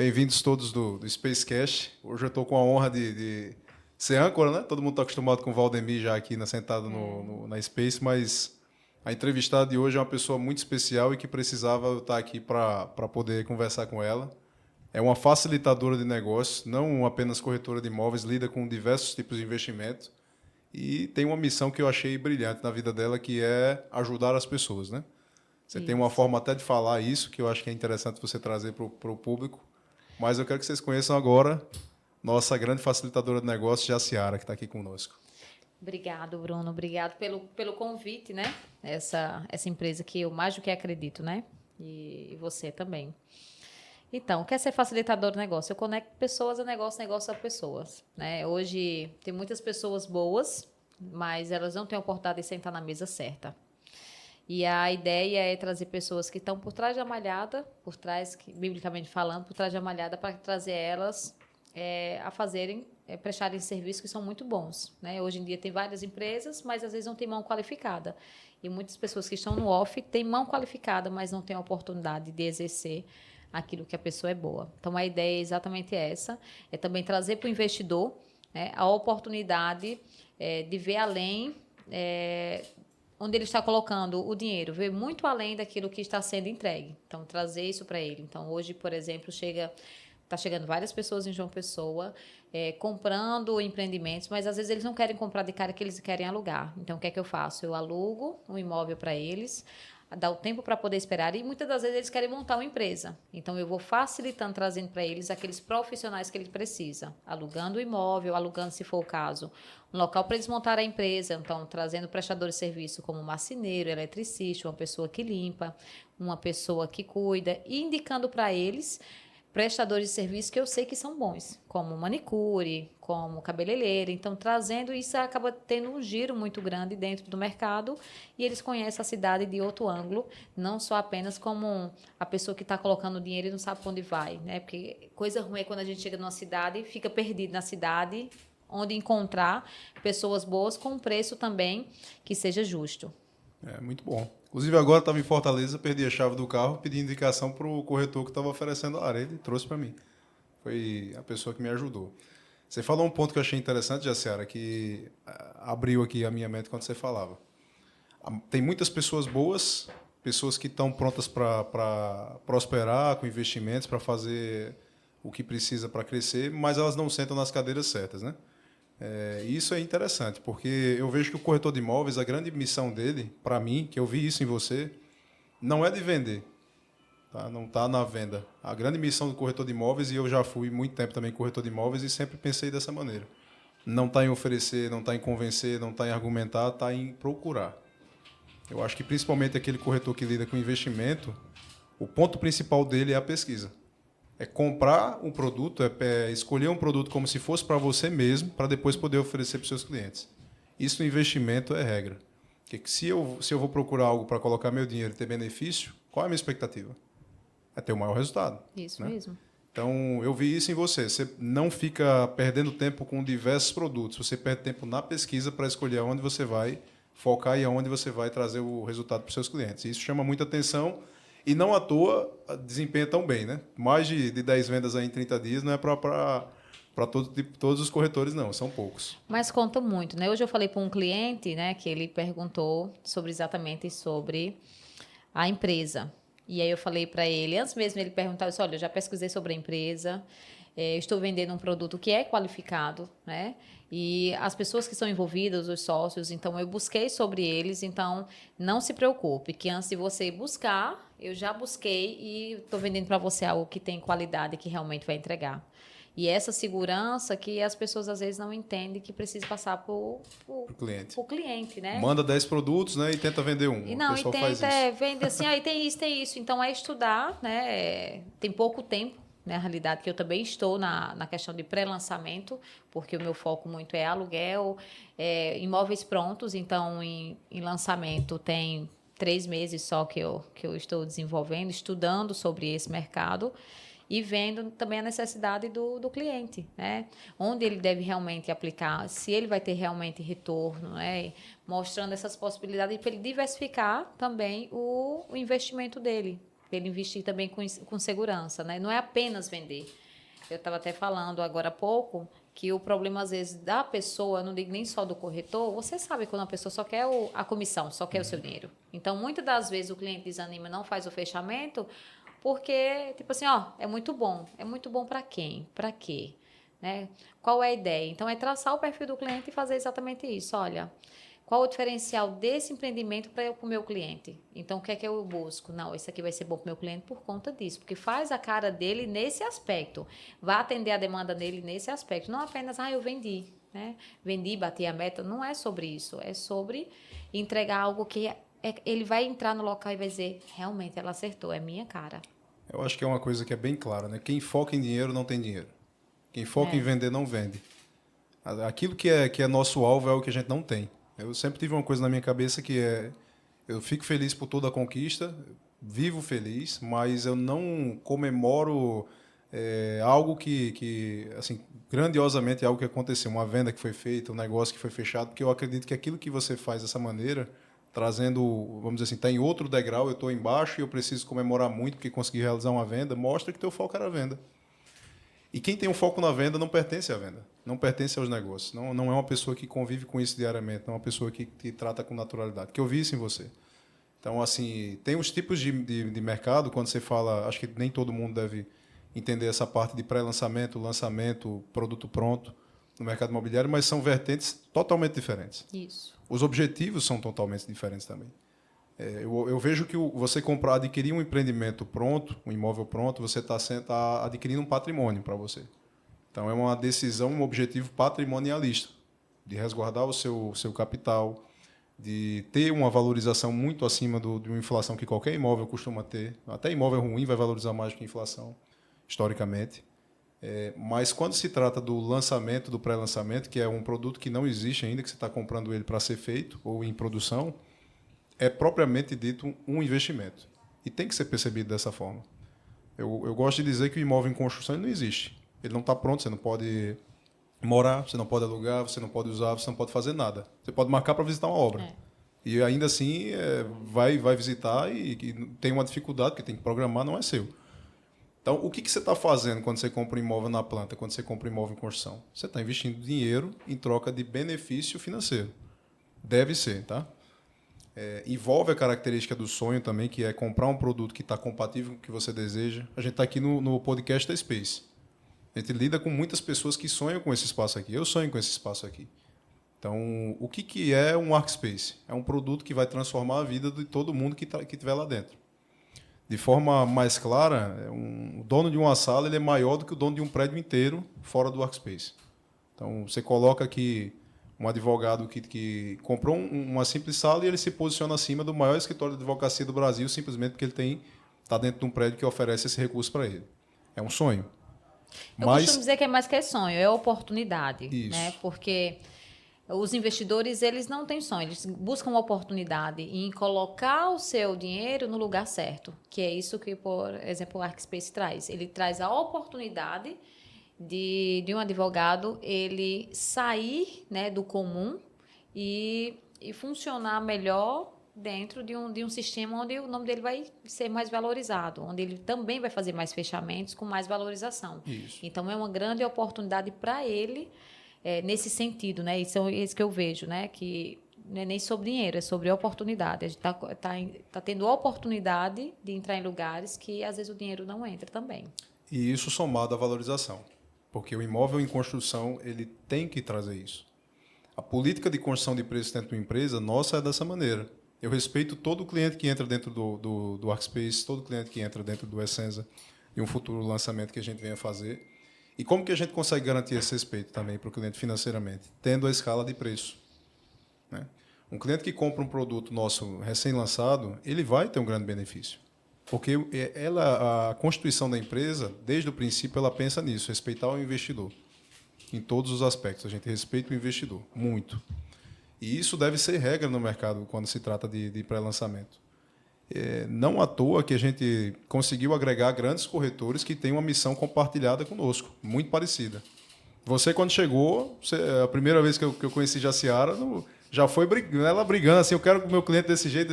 Bem-vindos todos do Spacecast. Hoje eu estou com a honra de ser âncora, né? Todo mundo está acostumado com o Valdemir já aqui sentado na Space, mas a entrevistada de hoje é uma pessoa muito especial e que precisava eu estar aqui para poder conversar com ela. É uma facilitadora de negócios, não apenas corretora de imóveis, lida com diversos tipos de investimento e tem uma missão que eu achei brilhante na vida dela, que é ajudar as pessoas, né? Você tem uma Isso. forma até de falar isso, que eu acho que é interessante você trazer para o público. Mas eu quero que vocês conheçam agora nossa grande facilitadora de negócios, Jaciara, que está aqui conosco. Obrigado, Bruno. Obrigado pelo convite, né? Essa empresa que eu mais do que acredito, né? E você também. Então, quer ser facilitador de negócio? Eu conecto pessoas a negócio, negócio a pessoas, né? Hoje tem muitas pessoas boas, mas elas não têm a oportunidade de sentar na mesa certa. E a ideia é trazer pessoas que estão por trás da malhada, por trás, biblicamente falando, por trás da malhada, para trazer elas a fazerem, prestarem serviços que são muito bons, né? Hoje em dia tem várias empresas, mas às vezes não tem mão qualificada. E muitas pessoas que estão no off têm mão qualificada, mas não têm a oportunidade de exercer aquilo que a pessoa é boa. Então, a ideia é exatamente essa, é também trazer para o investidor, né, a oportunidade de ver além onde ele está colocando o dinheiro, ver muito além daquilo que está sendo entregue. Então, trazer isso para ele. Então, hoje, por exemplo, está chegando várias pessoas em João Pessoa comprando empreendimentos, mas às vezes eles não querem comprar de cara, que eles querem alugar. Então, o que é que eu faço? Eu alugo um imóvel para eles, dá o tempo para poder esperar, e muitas das vezes eles querem montar uma empresa. Então, eu vou facilitando, trazendo para eles aqueles profissionais que eles precisam, alugando o imóvel, alugando, se for o caso, um local para eles montarem a empresa. Então, trazendo prestadores de serviço como marceneiro, eletricista, uma pessoa que limpa, uma pessoa que cuida, e indicando para eles prestadores de serviço que eu sei que são bons, como manicure, como cabeleireiro. Então, trazendo isso, acaba tendo um giro muito grande dentro do mercado, e eles conhecem a cidade de outro ângulo, não só apenas como a pessoa que está colocando dinheiro e não sabe para onde vai, né? Porque coisa ruim é quando a gente chega numa cidade e fica perdido na cidade, onde encontrar pessoas boas com um preço também que seja justo. É muito bom. Inclusive, agora estava em Fortaleza, perdi a chave do carro, pedi indicação para o corretor que estava oferecendo a área, ele trouxe para mim. Foi a pessoa que me ajudou. Você falou um ponto que eu achei interessante, Jaciara, que abriu aqui a minha mente quando você falava. Tem muitas pessoas boas, pessoas que estão prontas para prosperar com investimentos, para fazer o que precisa para crescer, mas elas não sentam nas cadeiras certas, né? Isso é interessante, porque eu vejo que o corretor de imóveis, a grande missão dele, para mim, que eu vi isso em você, não é de vender, tá? Não está na venda. A grande missão do corretor de imóveis, e eu já fui muito tempo também corretor de imóveis e sempre pensei dessa maneira, não está em oferecer, não está em convencer, não está em argumentar, está em procurar. Eu acho que principalmente aquele corretor que lida com investimento, o ponto principal dele é a pesquisa. É comprar um produto, é escolher um produto como se fosse para você mesmo, para depois poder oferecer para os seus clientes. Isso no investimento é regra. Porque se eu vou procurar algo para colocar meu dinheiro e ter benefício, qual é a minha expectativa? É ter o maior resultado. Isso Né? mesmo. Então, eu vi isso em você. Você não fica perdendo tempo com diversos produtos. Você perde tempo na pesquisa para escolher aonde você vai focar e aonde você vai trazer o resultado para os seus clientes. Isso chama muita atenção e não à toa desempenha tão bem. Né? Mais de 10 vendas aí em 30 dias não é para todos os corretores, não. São poucos. Mas conta muito, né? Hoje eu falei para um cliente, né, que ele perguntou sobre exatamente sobre a empresa. E aí eu falei para ele, antes mesmo ele perguntar, eu disse, olha, eu já pesquisei sobre a empresa, estou vendendo um produto que é qualificado, né? E as pessoas que são envolvidas, os sócios, então eu busquei sobre eles, então não se preocupe, que antes de você buscar, eu já busquei e estou vendendo para você algo que tem qualidade, que realmente vai entregar. E essa segurança que as pessoas às vezes não entendem que precisa passar para o Cliente. cliente, né? Manda 10 produtos, né, e tenta vender um. E O não, e pessoal faz tenta isso. vender assim, aí tem isso, tem isso. Então é estudar, né? Tem pouco tempo, né? Na realidade, que eu também estou na questão de pré-lançamento, porque o meu foco muito é aluguel, imóveis prontos. Então, em lançamento tem 3 meses só que eu estou desenvolvendo, estudando sobre esse mercado e vendo também a necessidade do cliente, né? Onde ele deve realmente aplicar, se ele vai ter realmente retorno, né? Mostrando essas possibilidades para ele diversificar também o investimento dele. Ele investir também com segurança, né? Não é apenas vender. Eu estava até falando agora há pouco que o problema, às vezes, da pessoa, não digo nem só do corretor, você sabe quando a pessoa só quer a comissão, só quer o seu dinheiro. Então, muitas das vezes o cliente desanima e não faz o fechamento porque, tipo assim, ó, é muito bom. É muito bom para quem? Para quê? Né? Qual é a ideia? Então, é traçar o perfil do cliente e fazer exatamente isso. Olha, qual o diferencial desse empreendimento para o meu cliente? Então, o que é que eu busco? Não, esse aqui vai ser bom para o meu cliente por conta disso, porque faz a cara dele nesse aspecto. Vai atender a demanda dele nesse aspecto. Não apenas, eu vendi, né? Vendi, bati a meta. Não é sobre isso. É sobre entregar algo que ele vai entrar no local e vai dizer, realmente, ela acertou, é minha cara. Eu acho que é uma coisa que é bem clara, né? Quem foca em dinheiro não tem dinheiro. Quem foca em vender não vende. Aquilo que é nosso alvo é o que a gente não tem. Eu sempre tive uma coisa na minha cabeça que é: eu fico feliz por toda a conquista, vivo feliz, mas eu não comemoro algo que, assim, grandiosamente algo que aconteceu, uma venda que foi feita, um negócio que foi fechado, porque eu acredito que aquilo que você faz dessa maneira, trazendo, vamos dizer assim, está em outro degrau, eu estou embaixo e eu preciso comemorar muito porque consegui realizar uma venda, mostra que teu foco era a venda. E quem tem um foco na venda não pertence à venda, não pertence aos negócios. Não é uma pessoa que convive com isso diariamente, não é uma pessoa que trata com naturalidade. Que eu vi isso em você. Então, assim, tem os tipos de mercado, quando você fala, acho que nem todo mundo deve entender essa parte de pré-lançamento, lançamento, produto pronto no mercado imobiliário, mas são vertentes totalmente diferentes. Isso. Os objetivos são totalmente diferentes também. Eu vejo que você comprar, adquirir um empreendimento pronto, um imóvel pronto, você está adquirindo um patrimônio para você. Então, é uma decisão, um objetivo patrimonialista, de resguardar o seu capital, de ter uma valorização muito acima de uma inflação que qualquer imóvel costuma ter. Até imóvel ruim vai valorizar mais do que a inflação, historicamente. Mas quando se trata do lançamento, do pré-lançamento, que é um produto que não existe ainda, que você está comprando ele para ser feito ou em produção, é propriamente dito um investimento. E tem que ser percebido dessa forma. Eu gosto de dizer que o imóvel em construção ele não existe. Ele não está pronto, você não pode morar, você não pode alugar, você não pode usar, você não pode fazer nada. Você pode marcar para visitar uma obra. E ainda assim vai visitar e tem uma dificuldade, porque tem que programar, não é seu. Então, o que você está fazendo quando você compra um imóvel na planta, quando você compra um imóvel em construção? Você está investindo dinheiro em troca de benefício financeiro. Deve ser, tá? Envolve a característica do sonho também, que é comprar um produto que está compatível com o que você deseja. A gente está aqui no podcast da Space. A gente lida com muitas pessoas que sonham com esse espaço aqui. Eu sonho com esse espaço aqui. Então, o que é um Workspace? É um produto que vai transformar a vida de todo mundo que estiver lá dentro. De forma mais clara, o dono de uma sala ele é maior do que o dono de um prédio inteiro fora do Workspace. Então, você coloca aqui um advogado que comprou uma simples sala e ele se posiciona acima do maior escritório de advocacia do Brasil, simplesmente porque ele está dentro de um prédio que oferece esse recurso para ele. É um sonho. Eu costumo dizer que é mais que sonho, é oportunidade. Isso. Né? Porque os investidores, eles não têm sonho, eles buscam oportunidade em colocar o seu dinheiro no lugar certo, que é isso que, por exemplo, o Workspace traz. Ele traz a oportunidade de um advogado ele sair, né, do comum e funcionar melhor dentro de um sistema onde o nome dele vai ser mais valorizado, onde ele também vai fazer mais fechamentos com mais valorização. Isso. Então, é uma grande oportunidade para ele nesse sentido, né? Isso é isso que eu vejo, né? Que não é nem sobre dinheiro, é sobre oportunidade. A gente tá tendo a oportunidade de entrar em lugares que, às vezes, o dinheiro não entra também. E isso somado à valorização. Porque o imóvel em construção ele tem que trazer isso. A política de construção de preço dentro de uma empresa, nossa, é dessa maneira. Eu respeito todo cliente que entra dentro do Workspace, todo cliente que entra dentro do Essenza e um futuro lançamento que a gente venha fazer. E como que a gente consegue garantir esse respeito também para o cliente financeiramente? Tendo a escala de preço. Né? Um cliente que compra um produto nosso recém-lançado, ele vai ter um grande benefício. Porque a constituição da empresa, desde o princípio, ela pensa nisso, respeitar o investidor. Em todos os aspectos. A gente respeita o investidor, muito. E isso deve ser regra no mercado quando se trata de pré-lançamento. Não à toa que a gente conseguiu agregar grandes corretores que têm uma missão compartilhada conosco, muito parecida. Você, quando chegou, a primeira vez que eu conheci Jaciara, já foi ela brigando assim, eu quero que o meu cliente desse jeito,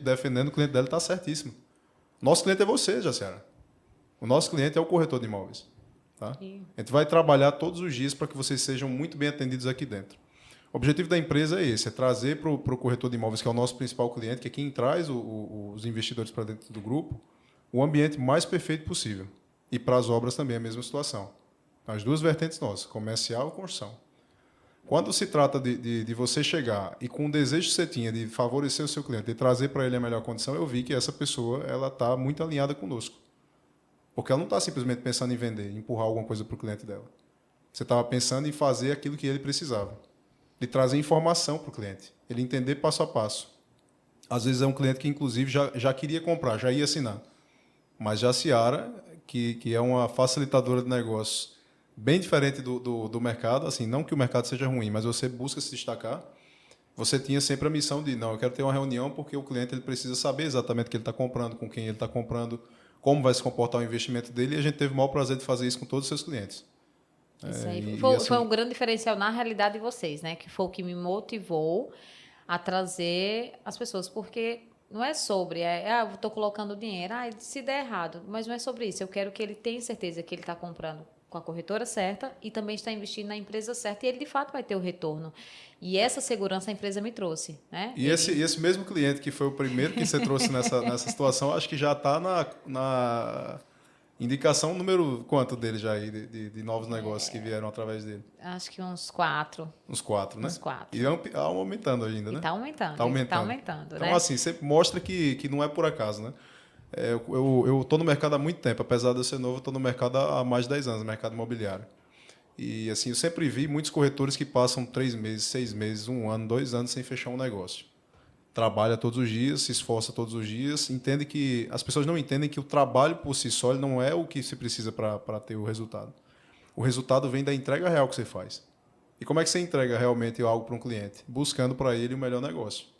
defendendo, o cliente dela está certíssimo. Nosso cliente é você, Jaciara. O nosso cliente é o corretor de imóveis. Tá? Sim. A gente vai trabalhar todos os dias para que vocês sejam muito bem atendidos aqui dentro. O objetivo da empresa é esse, é trazer para o corretor de imóveis, que é o nosso principal cliente, que é quem traz os investidores para dentro do grupo, o ambiente mais perfeito possível. E para as obras também é a mesma situação. As duas vertentes nossas, comercial e construção. Quando se trata de você chegar e com o desejo que você tinha de favorecer o seu cliente, de trazer para ele a melhor condição, eu vi que essa pessoa ela está muito alinhada conosco. Porque ela não está simplesmente pensando em vender, em empurrar alguma coisa para o cliente dela. Você estava pensando em fazer aquilo que ele precisava. De trazer informação para o cliente. Ele entender passo a passo. Às vezes é um cliente que, inclusive, já queria comprar, já ia assinar. Mas já a Ciara, que é uma facilitadora de negócios bem diferente do mercado, assim, não que o mercado seja ruim, mas você busca se destacar, você tinha sempre a missão de, não, eu quero ter uma reunião porque o cliente ele precisa saber exatamente o que ele está comprando, com quem ele está comprando, como vai se comportar o investimento dele, e a gente teve o maior prazer de fazer isso com todos os seus clientes. Isso aí. Assim, Foi um grande diferencial na realidade de vocês, né? Que foi o que me motivou a trazer as pessoas, porque não é sobre, eu estou colocando dinheiro, se der errado, mas não é sobre isso. Eu quero que ele tenha certeza que ele está comprando com a corretora certa e também está investindo na empresa certa e ele de fato vai ter o retorno. E essa segurança a empresa me trouxe, né? E esse mesmo cliente que foi o primeiro que você trouxe nessa situação, acho que já está na indicação número quanto dele já aí, de novos negócios que vieram através dele? Acho que uns 4. Uns 4, né? Uns 4. E aumentando ainda, né? Está aumentando. Está aumentando. Tá aumentando, então, né? assim, sempre mostra que não é por acaso, né? Eu estou no mercado há muito tempo, apesar de eu ser novo, eu estou no mercado há mais de 10 anos, no mercado imobiliário. E assim, eu sempre vi muitos corretores que passam 3 meses, 6 meses, 1 ano, 2 anos sem fechar um negócio. Trabalha todos os dias, se esforça todos os dias, entende que as pessoas não entendem que o trabalho por si só ele não é o que se precisa para ter o resultado. O resultado vem da entrega real que você faz. E como é que você entrega realmente algo para um cliente? Buscando para ele o melhor negócio.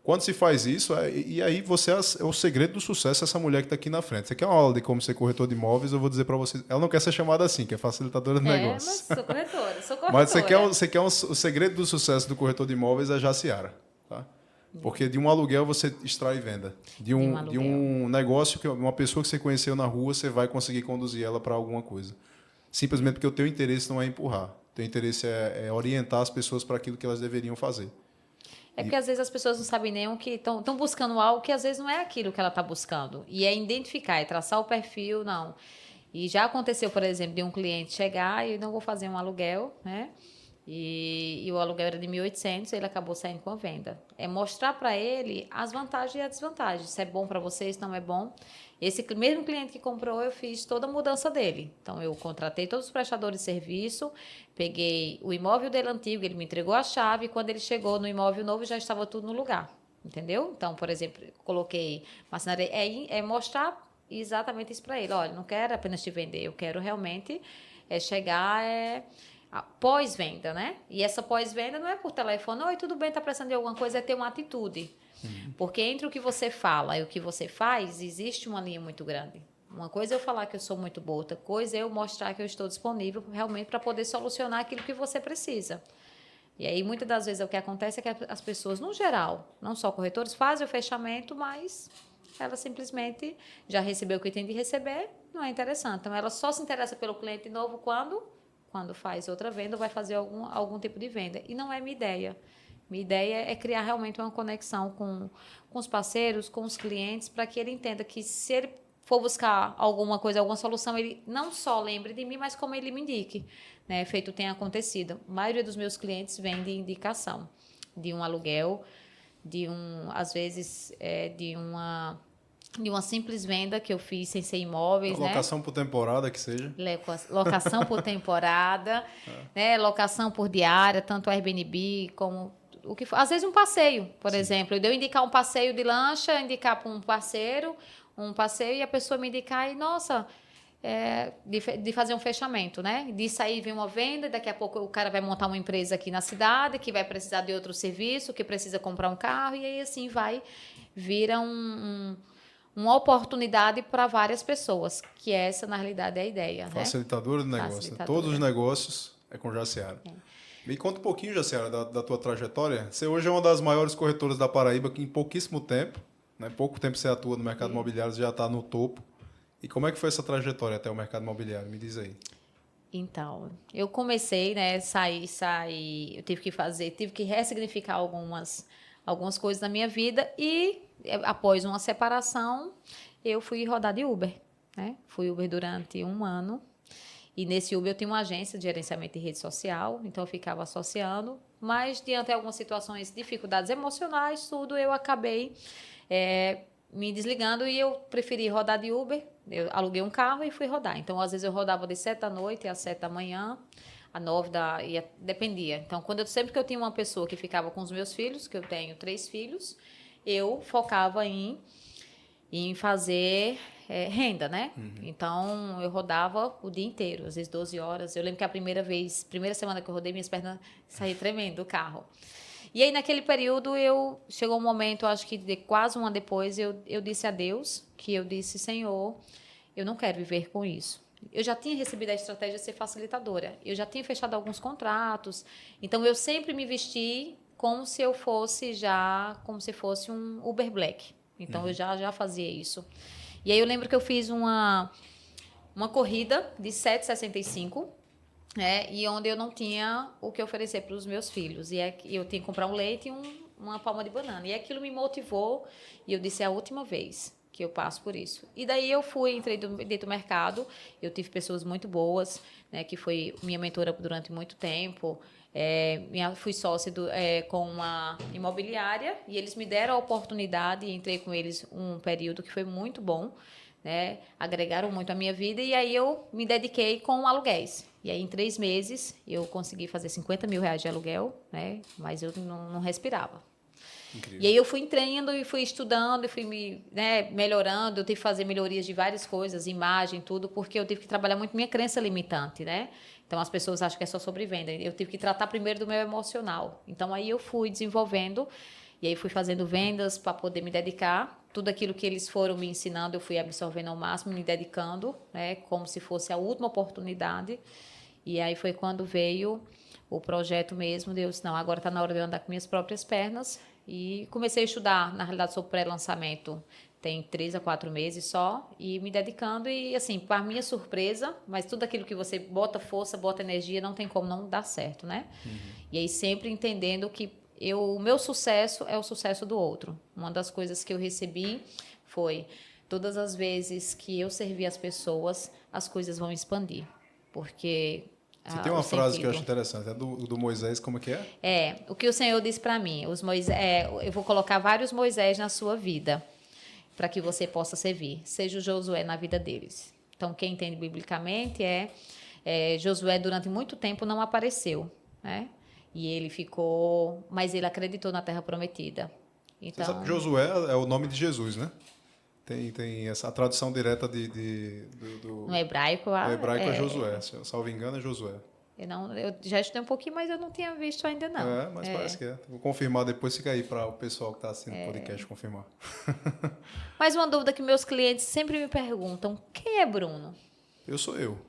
Quando se faz isso, e aí você é o segredo do sucesso essa mulher que está aqui na frente. Você quer uma aula de como ser corretor de imóveis, eu vou dizer para você. Ela não quer ser chamada assim, que é facilitadora de negócios. Mas sou corretora, sou corretora. Mas você quer o segredo do sucesso do corretor de imóveis é Jaciara. Tá? Porque de um aluguel você extrai venda. De um negócio, uma pessoa que você conheceu na rua, você vai conseguir conduzir ela para alguma coisa. Simplesmente porque o teu interesse não é empurrar. O teu interesse é orientar as pessoas para aquilo que elas deveriam fazer. É porque às vezes as pessoas não sabem nem o que estão buscando algo que às vezes não é aquilo que ela está buscando. E é identificar, é traçar o perfil, não. E já aconteceu, por exemplo, de um cliente chegar e não vou fazer um aluguel, né? E o aluguel era de 1.800, ele acabou saindo com a venda. É mostrar para ele as vantagens e as desvantagens. Se é bom para vocês, não é bom. Esse mesmo cliente que comprou, eu fiz toda a mudança dele. Então, eu contratei todos os prestadores de serviço, peguei o imóvel dele antigo, ele me entregou a chave, e quando ele chegou no imóvel novo, já estava tudo no lugar. Entendeu? Então, por exemplo, coloquei marcenaria. É mostrar exatamente isso para ele. Olha, não quero apenas te vender, eu quero realmente chegar... pós-venda, né? E essa pós-venda não é por telefone, oi, tudo bem, tá precisando de alguma coisa, é ter uma atitude. Porque entre o que você fala e o que você faz, existe uma linha muito grande. Uma coisa é eu falar que eu sou muito boa, outra coisa é eu mostrar que eu estou disponível realmente para poder solucionar aquilo que você precisa. E aí, muitas das vezes, o que acontece é que as pessoas, no geral, não só corretores, fazem o fechamento, mas ela simplesmente já recebeu o que tem de receber, não é interessante. Então, ela só se interessa pelo cliente novo quando faz outra venda, ou vai fazer algum tipo de venda. E não é minha ideia. Minha ideia é criar realmente uma conexão com os parceiros, com os clientes, para que ele entenda que se ele for buscar alguma coisa, alguma solução, ele não só lembre de mim, mas como ele me indique. Né? Feito tem acontecido. A maioria dos meus clientes vem de indicação, de um aluguel, às vezes, de uma simples venda que eu fiz sem ser imóveis, locação por temporada que seja. Locação por temporada, né? Locação por diária, tanto Airbnb como o que for. Às vezes um passeio, por exemplo. Eu indicar um passeio de lancha, indicar para um parceiro um passeio e a pessoa me indicar e, nossa, de fazer um fechamento, né? Disso aí vem uma venda, daqui a pouco o cara vai montar uma empresa aqui na cidade que vai precisar de outro serviço, que precisa comprar um carro e aí assim vira uma oportunidade para várias pessoas, que essa, na realidade, é a ideia. Facilitadora de negócio. Todos os negócios é com Jaciara. Me conta um pouquinho, Jaciara, da tua trajetória. Você hoje é uma das maiores corretoras da Paraíba, que em pouquíssimo tempo né? Pouco tempo você atua no mercado imobiliário, você já está no topo. E como é que foi essa trajetória até o mercado imobiliário? Me diz aí. Então, eu comecei, né, eu tive que ressignificar algumas coisas na minha vida e após uma separação, eu fui rodar de Uber, né? Fui Uber durante um ano e nesse Uber eu tinha uma agência de gerenciamento de rede social, então eu ficava associando, mas diante de algumas situações, dificuldades emocionais, tudo, eu acabei me desligando e eu preferi rodar de Uber. Eu aluguei um carro e fui rodar. Então, às vezes, eu rodava de 7 da noite às 7 da manhã, a 9 da... dependia. Então, sempre que eu tinha uma pessoa que ficava com os meus filhos, que eu tenho 3 filhos, eu focava em fazer renda, né? Então, eu rodava o dia inteiro, às vezes 12 horas. Eu lembro que a primeira semana que eu rodei, minhas pernas saíram tremendo do carro. E aí, naquele período, chegou um momento, acho que quase um ano depois, eu disse a Deus, que eu disse, Senhor, eu não quero viver com isso. Eu já tinha recebido a estratégia de ser facilitadora. Eu já tinha fechado alguns contratos. Então, eu sempre me vesti como se fosse um Uber Black. Então, eu já fazia isso. E aí, eu lembro que eu fiz uma corrida de 7,65, e onde eu não tinha o que oferecer para os meus filhos. E eu tinha que comprar um leite e uma palma de banana. E aquilo me motivou e eu disse, é a última vez que eu passo por isso. E daí entrei dentro do mercado, eu tive pessoas muito boas, né, que foi minha mentora durante muito tempo, fui sócia com uma imobiliária e eles me deram a oportunidade e entrei com eles um período que foi muito bom, né, agregaram muito a minha vida e aí eu me dediquei com aluguéis. E aí, em 3 meses, eu consegui fazer 50 mil reais de aluguel, né, mas eu não respirava. Incrível. E aí eu fui entrando e fui estudando e fui melhorando. Eu tive que fazer melhorias de várias coisas, imagem, tudo, porque eu tive que trabalhar muito minha crença limitante, né? Então, as pessoas acham que é só sobre venda. Eu tive que tratar primeiro do meu emocional. Então, aí eu fui desenvolvendo e aí fui fazendo vendas para poder me dedicar. Tudo aquilo que eles foram me ensinando, eu fui absorvendo ao máximo, me dedicando, né? Como se fosse a última oportunidade. E aí foi quando veio o projeto mesmo. Deus, não, agora está na hora de eu andar com minhas próprias pernas. E comecei a estudar, na realidade, sobre pré-lançamento. Tem 3 a 4 meses só. E me dedicando. E, assim, para minha surpresa, mas tudo aquilo que você bota força, bota energia, não tem como não dar certo, né? E aí sempre entendendo que o meu sucesso é o sucesso do outro. Uma das coisas que eu recebi foi... Todas as vezes que eu servi as pessoas, as coisas vão expandir. Porque... Você tem uma frase que eu acho interessante, é do Moisés, como é que é? O que o Senhor disse para mim, eu vou colocar vários Moisés na sua vida, para que você possa servir, seja o Josué na vida deles. Então, quem entende biblicamente Josué durante muito tempo não apareceu, né? E ele mas ele acreditou na Terra Prometida. Então, você sabe que Josué é o nome de Jesus, né? Tem essa tradução direta no hebraico, o hebraico é Josué, se eu salvo engano é Josué. Eu já estudei um pouquinho, mas eu não tinha visto ainda não. Mas parece que é. Vou confirmar depois, fica aí para o pessoal que está assistindo o podcast confirmar. Mas uma dúvida que meus clientes sempre me perguntam, quem é Bruno? Eu sou eu.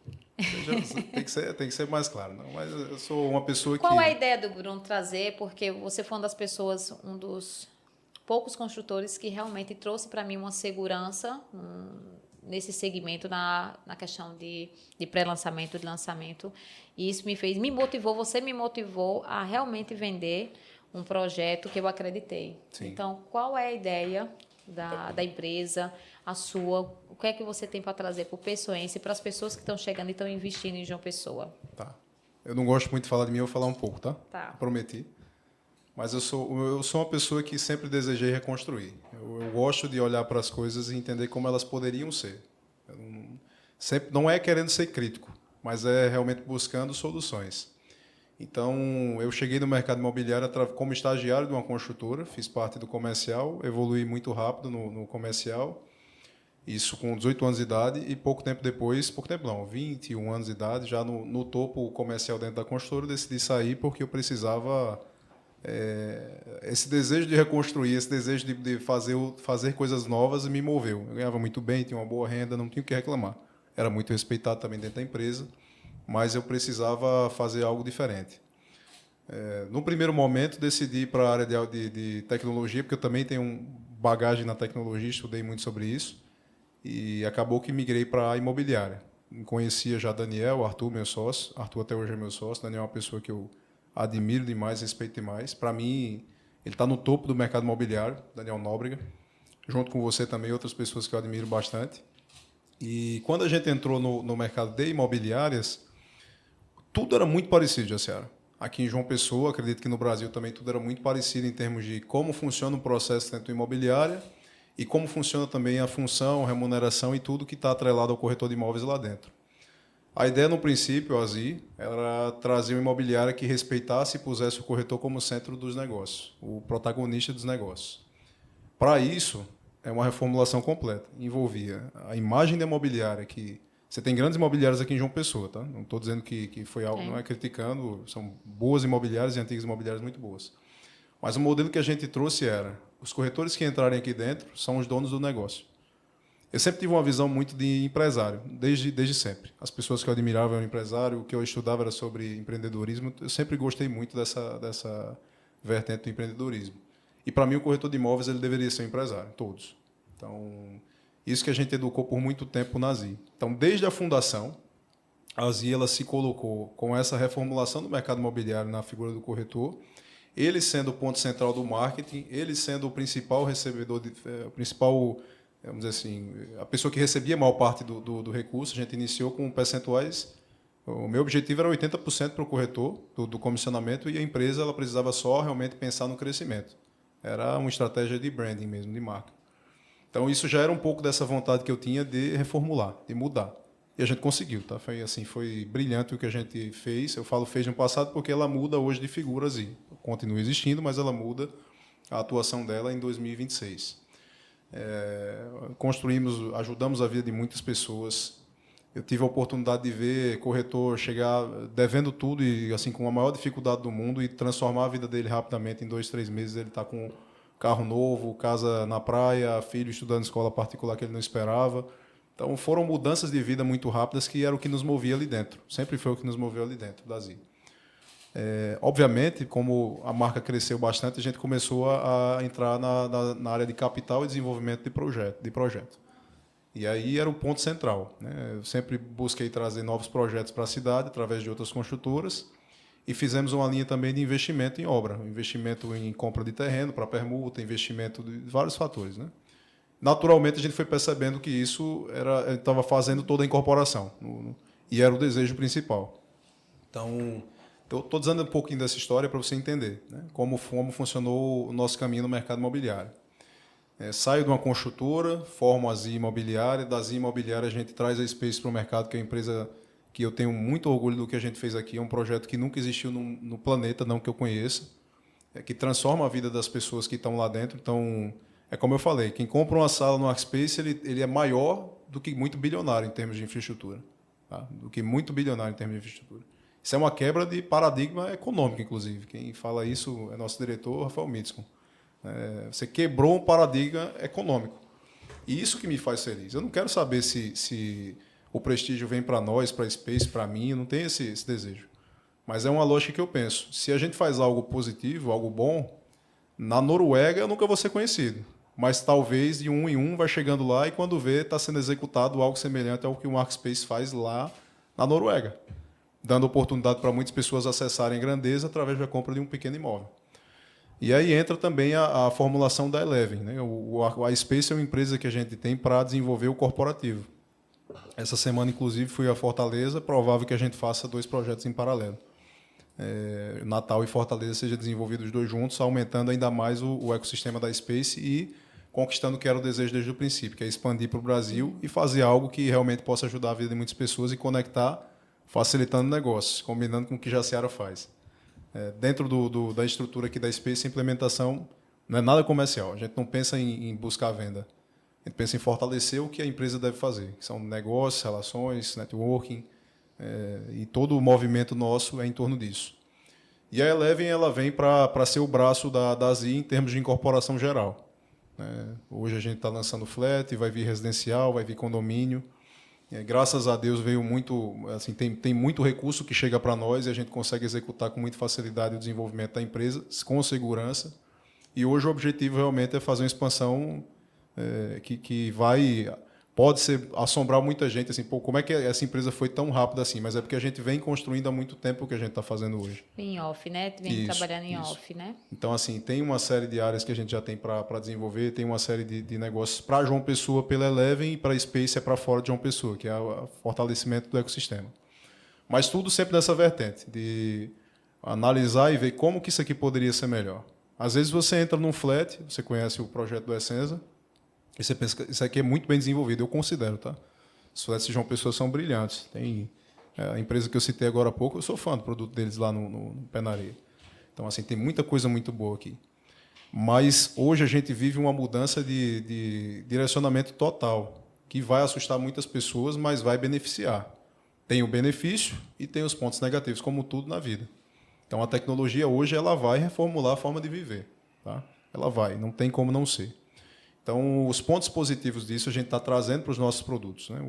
Tem que ser mais claro. Não, mas eu sou uma pessoa Qual é a ideia do Bruno trazer? Porque você foi uma das pessoas, um dos poucos construtores que realmente trouxe para mim uma segurança nesse segmento, na questão de pré-lançamento, de lançamento. E isso você me motivou a realmente vender um projeto que eu acreditei. Sim. Então, qual é a ideia da empresa, a sua? O que é que você tem para trazer para o pessoense, para as pessoas que estão chegando e estão investindo em João Pessoa? Tá. Eu não gosto muito de falar de mim, eu vou falar um pouco, tá? Tá. Prometi. Mas eu sou uma pessoa que sempre desejei reconstruir. Eu gosto de olhar para as coisas e entender como elas poderiam ser. Não é querendo ser crítico, mas é realmente buscando soluções. Então, eu cheguei no mercado imobiliário como estagiário de uma construtora, fiz parte do comercial, evoluí muito rápido no comercial, isso com 18 anos de idade, e pouco tempo depois, 21 anos de idade, já no topo comercial dentro da construtora, decidi sair porque eu precisava... esse desejo de reconstruir, esse desejo de fazer coisas novas me moveu. Eu ganhava muito bem, tinha uma boa renda, não tinha o que reclamar. Era muito respeitado também dentro da empresa, mas eu precisava fazer algo diferente. No primeiro momento, decidi ir para a área de tecnologia, porque eu também tenho bagagem na tecnologia, estudei muito sobre isso e acabou que migrei para a imobiliária. Conhecia já Daniel, Arthur, meu sócio. Arthur até hoje é meu sócio. Daniel é uma pessoa que eu admiro demais, respeito demais. Para mim, ele está no topo do mercado imobiliário, Daniel Nóbrega. Junto com você também, outras pessoas que eu admiro bastante. E quando a gente entrou no mercado de imobiliárias, tudo era muito parecido, Jaciara. Aqui em João Pessoa, acredito que no Brasil também tudo era muito parecido em termos de como funciona o processo dentro da imobiliária e como funciona também a função, remuneração e tudo que está atrelado ao corretor de imóveis lá dentro. A ideia, no princípio, a ASI, era trazer uma imobiliária que respeitasse e pusesse o corretor como centro dos negócios, o protagonista dos negócios. Para isso, é uma reformulação completa. Envolvia a imagem da imobiliária, que você tem grandes imobiliárias aqui em João Pessoa, tá? Não estou dizendo que foi algo, não é criticando, são boas imobiliárias e antigas imobiliárias muito boas. Mas o modelo que a gente trouxe era, os corretores que entrarem aqui dentro são os donos do negócio. Eu sempre tive uma visão muito de empresário, desde sempre. As pessoas que eu admirava eram empresário, o que eu estudava era sobre empreendedorismo. Eu sempre gostei muito dessa vertente do empreendedorismo. E, para mim, o corretor de imóveis ele deveria ser um empresário, todos. Então, isso que a gente educou por muito tempo na ASI. Então, desde a fundação, a ASI ela se colocou com essa reformulação do mercado imobiliário na figura do corretor, ele sendo o ponto central do marketing, ele sendo o principal recebedor, o principal, vamos dizer assim, a pessoa que recebia a maior parte do recurso. A gente iniciou com percentuais. O meu objetivo era 80% para o corretor do comissionamento e a empresa ela precisava só realmente pensar no crescimento. Era uma estratégia de branding mesmo, de marca. Então, isso já era um pouco dessa vontade que eu tinha de reformular, de mudar. E a gente conseguiu, tá? Foi brilhante o que a gente fez. Eu falo fez no passado porque ela muda hoje de figuras e continua existindo, mas ela muda a atuação dela em 2026. Ajudamos a vida de muitas pessoas. Eu tive a oportunidade de ver corretor chegar devendo tudo e assim com a maior dificuldade do mundo e transformar a vida dele rapidamente. Em 2, 3 meses ele está com carro novo, casa na praia, filho estudando em escola particular que ele não esperava. Então, foram mudanças de vida muito rápidas que era o que nos movia ali dentro. Sempre foi o que nos moveu ali dentro da ZI. Obviamente, como a marca cresceu bastante, a gente começou a entrar na área de capital e desenvolvimento de projeto. E aí era o ponto central, né? Eu sempre busquei trazer novos projetos para a cidade, através de outras construtoras, e fizemos uma linha também de investimento em obra, investimento em compra de terreno para permuta, investimento de vários fatores, né? Naturalmente, a gente foi percebendo que isso estava fazendo toda a incorporação, e era o desejo principal. Então, eu estou dizendo um pouquinho dessa história para você entender, né, como funcionou o nosso caminho no mercado imobiliário. Saio de uma construtora, formo a ZI Imobiliária, da ZI Imobiliária a gente traz a Space para o mercado, que é uma empresa que eu tenho muito orgulho do que a gente fez aqui, é um projeto que nunca existiu no planeta, não que eu conheça, que transforma a vida das pessoas que estão lá dentro. Então, é como eu falei, quem compra uma sala no Workspace, ele é maior do que muito bilionário em termos de infraestrutura. Tá? Do que muito bilionário em termos de infraestrutura. Isso é uma quebra de paradigma econômico, inclusive. Quem fala isso é nosso diretor, Rafael Mitzko. Você quebrou um paradigma econômico. E isso que me faz feliz. Eu não quero saber se o prestígio vem para nós, para a Space, para mim, eu não tenho esse desejo. Mas é uma lógica que eu penso. Se a gente faz algo positivo, algo bom, na Noruega eu nunca vou ser conhecido. Mas talvez de um em um vai chegando lá e quando vê está sendo executado algo semelhante ao que o Workspace faz lá na Noruega, dando oportunidade para muitas pessoas acessarem grandeza através da compra de um pequeno imóvel. E aí entra também a formulação da Eleven, né? A Space é uma empresa que a gente tem para desenvolver o corporativo. Essa semana, inclusive, fui a Fortaleza, provável que a gente faça 2 projetos em paralelo. Natal e Fortaleza sejam desenvolvidos os 2 juntos, aumentando ainda mais o ecossistema da Space e conquistando o que era o desejo desde o princípio, que é expandir para o Brasil e fazer algo que realmente possa ajudar a vida de muitas pessoas e conectar, facilitando negócios, combinando com o que Jaciara faz. Dentro da estrutura aqui da Space, a implementação não é nada comercial. A gente não pensa em buscar venda. A gente pensa em fortalecer o que a empresa deve fazer, que são negócios, relações, networking, e todo o movimento nosso é em torno disso. E a Eleven ela vem para ser o braço da ZI em termos de incorporação geral. Hoje a gente está lançando flat, vai vir residencial, vai vir condomínio. Graças a Deus veio muito, assim, tem muito recurso que chega para nós e a gente consegue executar com muita facilidade o desenvolvimento da empresa, com segurança E hoje o objetivo realmente é fazer uma expansão que pode assombrar muita gente, assim, pô, como é que essa empresa foi tão rápida assim? Mas é porque a gente vem construindo há muito tempo o que a gente está fazendo hoje. Em off, né? Vem trabalhando em off, né? Então, assim, tem uma série de áreas que a gente já tem para desenvolver, tem uma série de negócios para João Pessoa pela Eleven e para a Space é para fora de João Pessoa, que é o fortalecimento do ecossistema. Mas tudo sempre nessa vertente, de analisar e ver como que isso aqui poderia ser melhor. Às vezes você entra num flat, você conhece o projeto do Essenza, e você pensa que isso aqui é muito bem desenvolvido, eu considero, tá? Os flats de João Pessoa são brilhantes. Tem a empresa que eu citei agora há pouco, eu sou fã do produto deles lá no Pé na Areia. Então, assim, tem muita coisa muito boa aqui. Mas hoje a gente vive uma mudança de direcionamento total, que vai assustar muitas pessoas, mas vai beneficiar. Tem o benefício e tem os pontos negativos, como tudo na vida. Então, a tecnologia hoje ela vai reformular a forma de viver. Tá? Ela vai, não tem como não ser. Então, os pontos positivos disso a gente está trazendo para os nossos produtos. Né?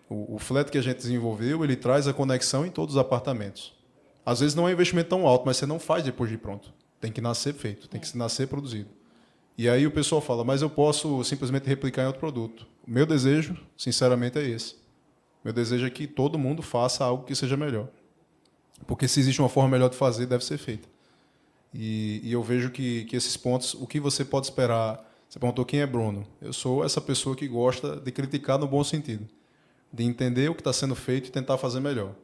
O flat que a gente desenvolveu, ele traz a conexão em todos os apartamentos. Às vezes não é um investimento tão alto, mas você não faz depois de pronto. Tem que nascer feito, tem que nascer produzido. E aí o pessoal fala, mas eu posso simplesmente replicar em outro produto. O meu desejo, sinceramente, é esse. Meu desejo é que todo mundo faça algo que seja melhor. Porque se existe uma forma melhor de fazer, deve ser feita. E eu vejo que esses pontos, o que você pode esperar... Você perguntou quem é Bruno. Eu sou essa pessoa que gosta de criticar no bom sentido. De entender o que está sendo feito e tentar fazer melhor.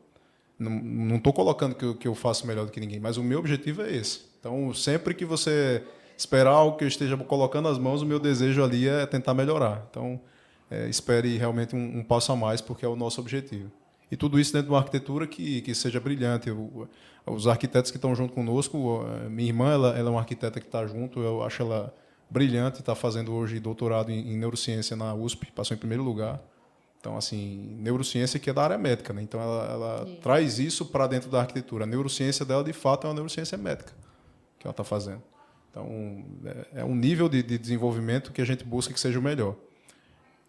Não estou colocando que eu faço melhor do que ninguém, mas o meu objetivo é esse. Então, sempre que você esperar algo que eu esteja colocando as mãos, o meu desejo ali é tentar melhorar. Então, espere realmente um passo a mais, porque é o nosso objetivo. E tudo isso dentro de uma arquitetura que seja brilhante. Os arquitetos que estão junto conosco, minha irmã ela é uma arquiteta que está junto, eu acho ela brilhante, está fazendo hoje doutorado em neurociência na USP, passou em primeiro lugar. Então, assim, neurociência que é da área médica, né? Então, ela traz isso para dentro da arquitetura. A neurociência dela, de fato, é uma neurociência médica que ela está fazendo. Então, é um nível de desenvolvimento que a gente busca que seja o melhor.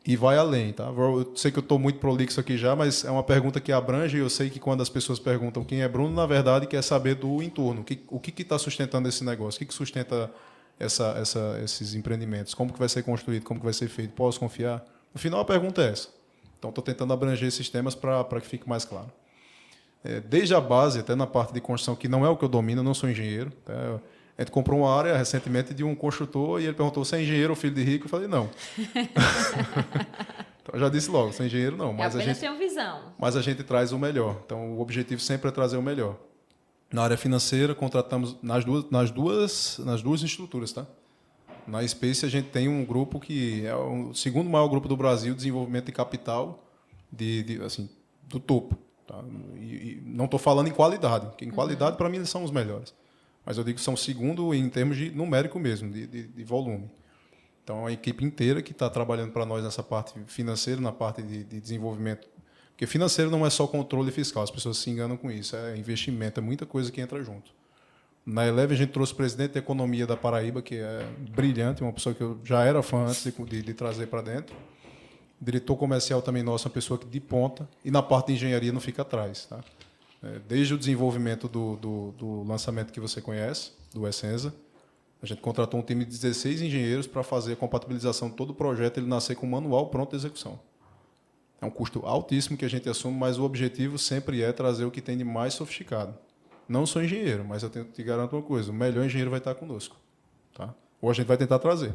E vai além, tá? Eu sei que eu estou muito prolixo aqui já, mas é uma pergunta que abrange, e eu sei que quando as pessoas perguntam quem é Bruno, na verdade, quer saber do entorno. O que está sustentando esse negócio? O que sustenta esses empreendimentos? Como que vai ser construído? Como que vai ser feito? Posso confiar? No final, a pergunta é essa. Então, estou tentando abranger esses temas para que fique mais claro. Desde a base, até na parte de construção, que não é o que eu domino, eu não sou engenheiro. Tá? A gente comprou uma área recentemente de um construtor e ele perguntou, você é engenheiro ou filho de rico? Eu falei, não. Então, eu já disse logo, sou engenheiro não. Mas apenas tenho visão. Mas a gente traz o melhor. Então, o objetivo sempre é trazer o melhor. Na área financeira, contratamos nas duas estruturas, tá? Na Space, a gente tem um grupo que é o segundo maior grupo do Brasil de desenvolvimento de capital assim, do topo. Tá? E não estou falando em qualidade, porque em qualidade, para mim, eles são os melhores. Mas eu digo que são segundo em termos de numérico mesmo, de volume. Então, é uma equipe inteira que está trabalhando para nós nessa parte financeira, na parte de desenvolvimento. Porque financeiro não é só controle fiscal, as pessoas se enganam com isso. É investimento, é muita coisa que entra junto. Na Eleve, a gente trouxe o presidente de economia da Paraíba, que é brilhante, uma pessoa que eu já era fã antes de trazer para dentro. O diretor comercial também nosso, uma pessoa que de ponta. E na parte de engenharia não fica atrás. Tá? Desde o desenvolvimento do lançamento que você conhece, do Essenza, a gente contratou um time de 16 engenheiros para fazer a compatibilização de todo o projeto, ele nascer com um manual pronto de execução. É um custo altíssimo que a gente assume, mas o objetivo sempre é trazer o que tem de mais sofisticado. Não sou engenheiro, mas eu te garanto uma coisa, o melhor engenheiro vai estar conosco. Tá? Ou a gente vai tentar trazer.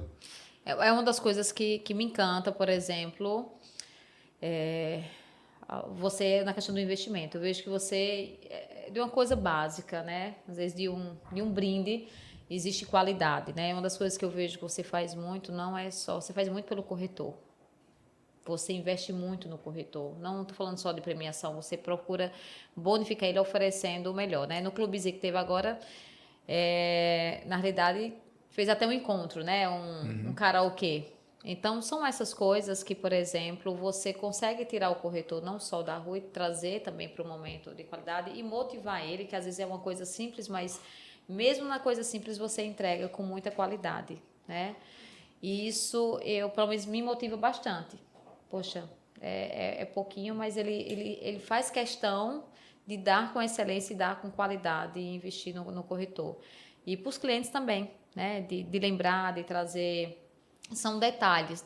É uma das coisas que me encanta, por exemplo, você na questão do investimento. Eu vejo que você, de uma coisa básica, né? Às vezes de um brinde, existe qualidade. Né? Uma das coisas que eu vejo que você faz muito, não é só... Você faz muito pelo corretor. Você investe muito no corretor. Não estou falando só de premiação, você procura bonificar ele oferecendo o melhor. Né? No Clube Z que teve agora, na realidade, fez até um encontro, né? Um karaokê. Então, são essas coisas que, por exemplo, você consegue tirar o corretor não só da rua e trazer também para um momento de qualidade e motivar ele, que às vezes é uma coisa simples, mas mesmo na coisa simples você entrega com muita qualidade. Né? E isso, pelo menos, me motiva bastante. Poxa, é pouquinho, mas ele faz questão de dar com excelência e dar com qualidade e investir no corretor. E para os clientes também. né? De lembrar, de trazer. São detalhes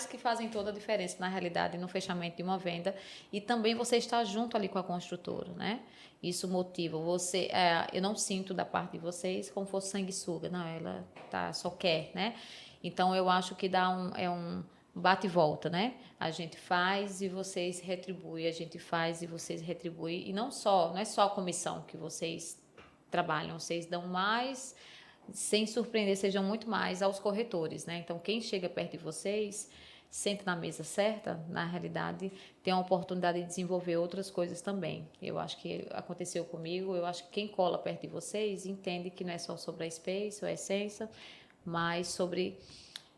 que fazem toda a diferença na realidade no fechamento de uma venda e também você está junto ali com a construtora, né? Isso motiva você. Eu não sinto da parte de vocês como fosse sanguessuga, não, ela só quer, né? Então eu acho que um bate e volta, né? A gente faz e vocês retribuem, a gente faz e vocês retribuem e não é só a comissão que vocês trabalham, vocês dão mais sem surpreender, sejam muito mais aos corretores, né? Então, quem chega perto de vocês, senta na mesa certa, na realidade, tem a oportunidade de desenvolver outras coisas também. Eu acho que aconteceu comigo, eu acho que quem cola perto de vocês entende que não é só sobre a Space ou a essência, mas sobre...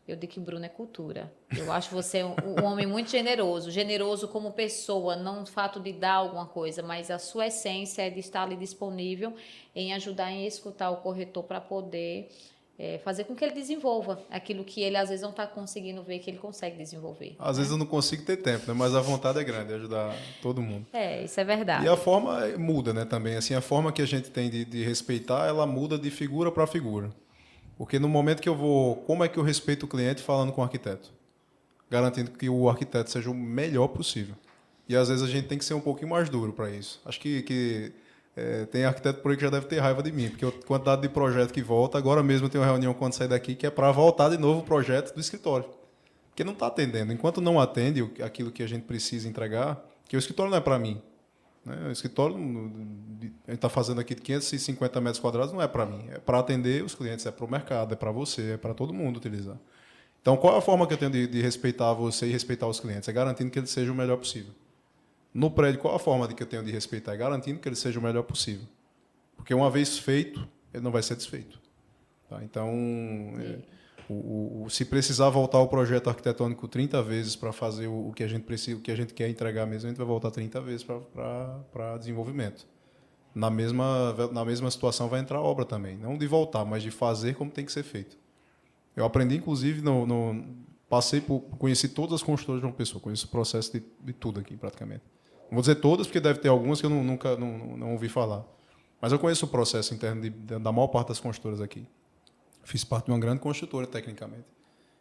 Eu digo que Bruno é cultura. Eu acho você um homem muito generoso como pessoa, não o fato de dar alguma coisa, mas a sua essência é de estar ali disponível em ajudar, em escutar o corretor para poder fazer com que ele desenvolva aquilo que ele às vezes não está conseguindo ver que ele consegue desenvolver. Às vezes eu não consigo ter tempo, né? Mas a vontade é grande de ajudar todo mundo. Isso é verdade. E a forma muda, né, também. Assim, a forma que a gente tem de respeitar, ela muda de figura para figura. Porque no momento que eu vou... Como é que eu respeito o cliente falando com o arquiteto? Garantindo que o arquiteto seja o melhor possível. E às vezes a gente tem que ser um pouquinho mais duro para isso. Acho que tem arquiteto por aí que já deve ter raiva de mim, porque a quantidade de projeto que volta... Agora mesmo eu tenho uma reunião quando sair daqui que é para voltar de novo o projeto do escritório. Porque não está atendendo. Enquanto não atende aquilo que a gente precisa entregar, que o escritório não é para mim. Né? O escritório, a gente está fazendo aqui de 550 metros quadrados, não é para mim. É para atender os clientes, é para o mercado, é para você, é para todo mundo utilizar. Então, qual é a forma que eu tenho de respeitar você e respeitar os clientes? É garantindo que ele seja o melhor possível. No prédio, qual a forma que eu tenho de respeitar? É garantindo que ele seja o melhor possível. Porque uma vez feito, ele não vai ser desfeito. Tá? Então, se precisar voltar o projeto arquitetônico 30 vezes para fazer o que a gente precisa, o que a gente quer entregar mesmo, a gente vai voltar 30 vezes para desenvolvimento. Na mesma situação vai entrar a obra também. Não de voltar, mas de fazer como tem que ser feito. Eu aprendi, inclusive, conheci todas as construtoras de uma pessoa, conheço o processo de tudo aqui, praticamente. Não vou dizer todas, porque deve ter algumas que eu nunca não ouvi falar. Mas eu conheço o processo interno da maior parte das construtoras aqui. Fiz parte de uma grande construtora, tecnicamente.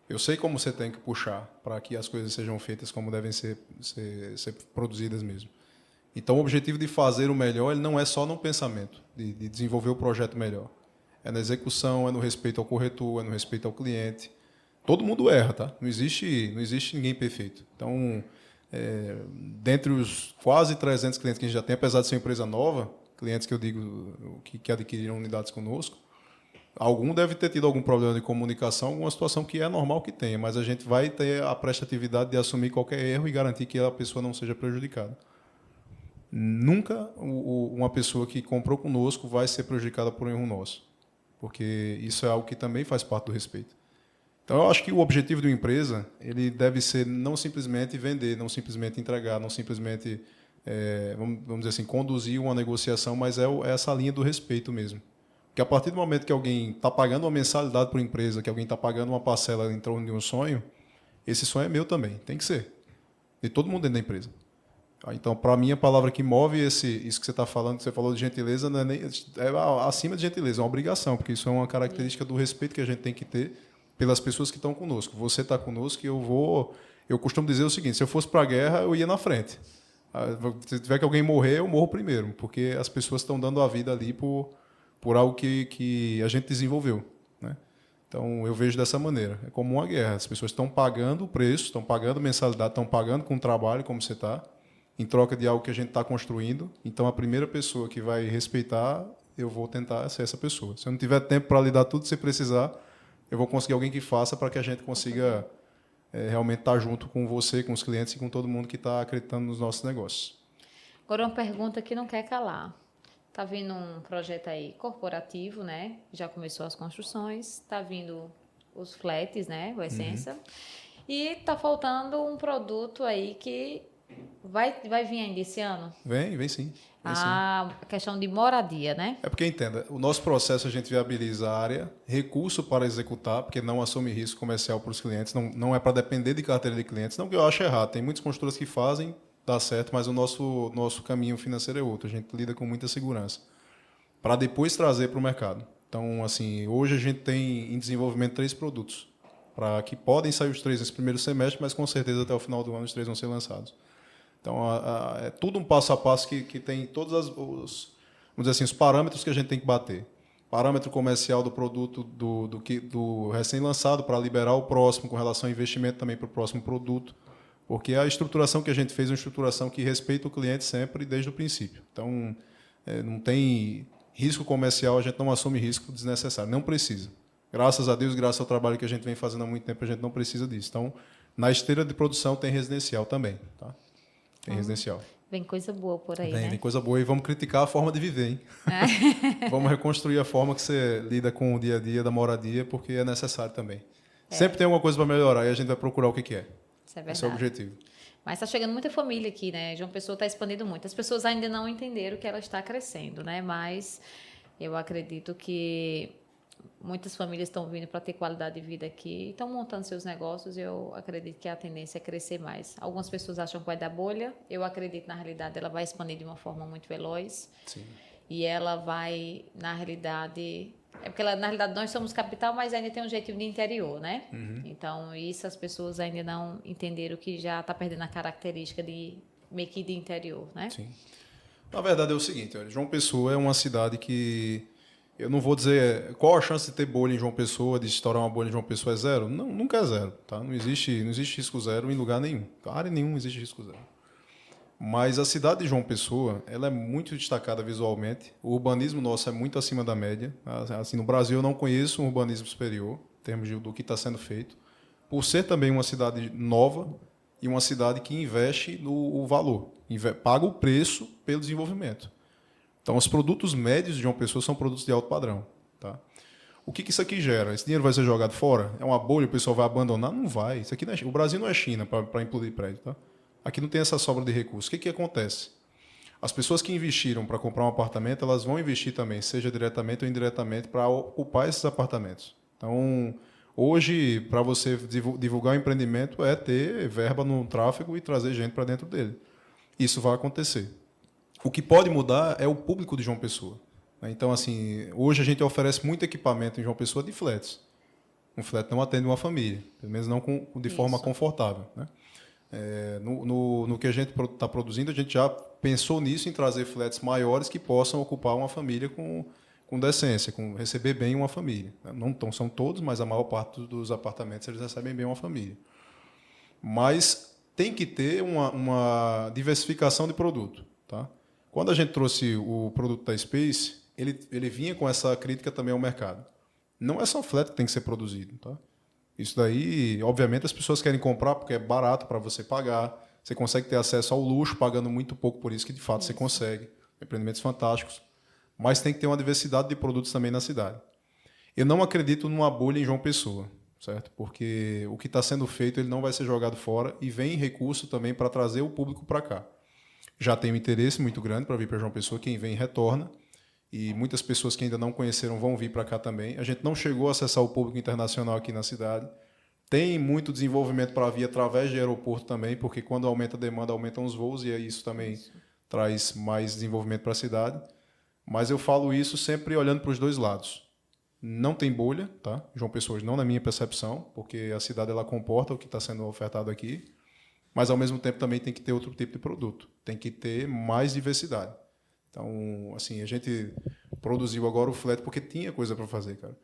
Eu sei como você tem que puxar para que as coisas sejam feitas como devem ser produzidas mesmo. Então, o objetivo de fazer o melhor ele não é só no pensamento, de desenvolver o projeto melhor. É na execução, é no respeito ao corretor, é no respeito ao cliente. Todo mundo erra, tá? Não existe ninguém perfeito. Então, dentre os quase 300 clientes que a gente já tem, apesar de ser uma empresa nova, clientes que eu digo que adquiriram unidades conosco, algum deve ter tido algum problema de comunicação, alguma situação que é normal que tenha, mas a gente vai ter a prestatividade de assumir qualquer erro e garantir que a pessoa não seja prejudicada. Nunca uma pessoa que comprou conosco vai ser prejudicada por um erro nosso, porque isso é algo que também faz parte do respeito. Então, eu acho que o objetivo de uma empresa ele deve ser não simplesmente vender, não simplesmente entregar, não simplesmente, vamos dizer assim, conduzir uma negociação, mas é essa linha do respeito mesmo. Porque a partir do momento que alguém está pagando uma mensalidade para a empresa, que alguém está pagando uma parcela em torno de um sonho, esse sonho é meu também, tem que ser. De todo mundo dentro da empresa. Então, para mim, a palavra que move isso que você está falando, que você falou de gentileza, não é acima de gentileza, é uma obrigação, porque isso é uma característica do respeito que a gente tem que ter pelas pessoas que estão conosco. Você está conosco e eu costumo dizer o seguinte, se eu fosse para a guerra, eu ia na frente. Se tiver que alguém morrer, eu morro primeiro, porque as pessoas estão dando a vida ali por algo que a gente desenvolveu, né? Então, eu vejo dessa maneira. É como uma guerra. As pessoas estão pagando o preço, estão pagando mensalidade, estão pagando com o trabalho, como você está, em troca de algo que a gente está construindo. Então, a primeira pessoa que vai respeitar, eu vou tentar ser essa pessoa. Se eu não tiver tempo para lhe dar tudo, se precisar, eu vou conseguir alguém que faça para que a gente consiga realmente estar junto com você, com os clientes e com todo mundo que está acreditando nos nossos negócios. Agora, uma pergunta que não quer calar. Está vindo um projeto aí corporativo, né? Já começou as construções, está vindo os flats, né? O Essência. E está faltando um produto aí que vai vir ainda esse ano? Vem sim. A questão de moradia, né? É porque, entenda, o nosso processo a gente viabiliza a área, recurso para executar, porque não assume risco comercial para os clientes, não é para depender de carteira de clientes, não que eu acho errado, tem muitas construtoras que fazem, dá certo, mas o nosso caminho financeiro é outro. A gente lida com muita segurança. Para depois trazer para o mercado. Então, assim, hoje a gente tem em desenvolvimento 3 produtos, que podem sair os 3 nesse primeiro semestre, mas com certeza até o final do ano os 3 vão ser lançados. Então, é tudo um passo a passo que tem todos vamos dizer assim, os parâmetros que a gente tem que bater. Parâmetro comercial do produto do recém-lançado para liberar o próximo, com relação ao investimento também para o próximo produto, porque a estruturação que a gente fez é uma estruturação que respeita o cliente sempre desde o princípio. Então, não tem risco comercial, a gente não assume risco desnecessário, não precisa. Graças a Deus, graças ao trabalho que a gente vem fazendo há muito tempo, a gente não precisa disso. Então, na esteira de produção tem residencial também, tá? Tem residencial. Vem coisa boa por aí, Vem né? coisa boa e vamos criticar a forma de viver, hein? Vamos reconstruir a forma que você lida com o dia a dia da moradia, porque é necessário também. Sempre tem alguma coisa para melhorar e a gente vai procurar o que é. Isso é verdade. Esse é o objetivo. Mas está chegando muita família aqui, né? João Pessoa está expandindo muito. As pessoas ainda não entenderam que ela está crescendo, né? Mas eu acredito que muitas famílias estão vindo para ter qualidade de vida aqui, estão montando seus negócios e eu acredito que a tendência é crescer mais. Algumas pessoas acham que vai dar bolha, eu acredito que na realidade ela vai expandir de uma forma muito veloz. Sim. E ela vai, na realidade... É porque, na realidade, nós somos capital, mas ainda tem um jeitinho de interior, né? Então, isso as pessoas ainda não entenderam que já está perdendo a característica de meio que de interior, né? Sim. Na verdade é o seguinte, olha, João Pessoa é uma cidade que... Eu não vou dizer qual a chance de ter bolha em João Pessoa, de estourar uma bolha em João Pessoa é zero. Não, nunca é zero. Tá? Não existe risco zero em lugar nenhum. Em área nenhuma existe risco zero. Mas a cidade de João Pessoa, ela é muito destacada visualmente. O urbanismo nosso é muito acima da média. Assim, no Brasil eu não conheço um urbanismo superior, em termos do que está sendo feito. Por ser também uma cidade nova e uma cidade que investe no valor, paga o preço pelo desenvolvimento. Então, os produtos médios de João Pessoa são produtos de alto padrão. Tá? O que isso aqui gera? Esse dinheiro vai ser jogado fora? É uma bolha, o pessoal vai abandonar? Não vai. Isso aqui não é, o Brasil não é China para implodir prédio. Tá? Aqui não tem essa sobra de recursos. O que acontece? As pessoas que investiram para comprar um apartamento, elas vão investir também, seja diretamente ou indiretamente, para ocupar esses apartamentos. Então, hoje, para você divulgar o empreendimento, é ter verba no tráfego e trazer gente para dentro dele. Isso vai acontecer. O que pode mudar é o público de João Pessoa. Então, assim, hoje a gente oferece muito equipamento em João Pessoa de flats. Um flat não atende uma família, pelo menos não de forma confortável. Né? No que a gente está produzindo, a gente já pensou nisso, em trazer flats maiores que possam ocupar uma família com decência, receber bem uma família. Não são todos, mas a maior parte dos apartamentos eles recebem bem uma família. Mas tem que ter uma diversificação de produto. Tá? Quando a gente trouxe o produto da Space, ele vinha com essa crítica também ao mercado. Não é só flat que tem que ser produzido. Tá? Isso daí, obviamente, as pessoas querem comprar porque é barato para você pagar. Você consegue ter acesso ao luxo pagando muito pouco por isso, que de fato você consegue. Empreendimentos fantásticos. Mas tem que ter uma diversidade de produtos também na cidade. Eu não acredito numa bolha em João Pessoa, certo? Porque o que está sendo feito ele não vai ser jogado fora e vem recurso também para trazer o público para cá. Já tem um interesse muito grande para vir para João Pessoa. Quem vem retorna. E muitas pessoas que ainda não conheceram vão vir para cá também. A gente não chegou a acessar o público internacional aqui na cidade. Tem muito desenvolvimento para vir através de aeroporto também, porque quando aumenta a demanda, aumentam os voos e isso também traz mais desenvolvimento para a cidade. Mas eu falo isso sempre olhando para os dois lados. Não tem bolha, tá? João Pessoa, não na minha percepção, porque a cidade ela comporta o que está sendo ofertado aqui. Mas, ao mesmo tempo, também tem que ter outro tipo de produto. Tem que ter mais diversidade. Então, assim, a gente produziu agora o flat porque tinha coisa para fazer, cara.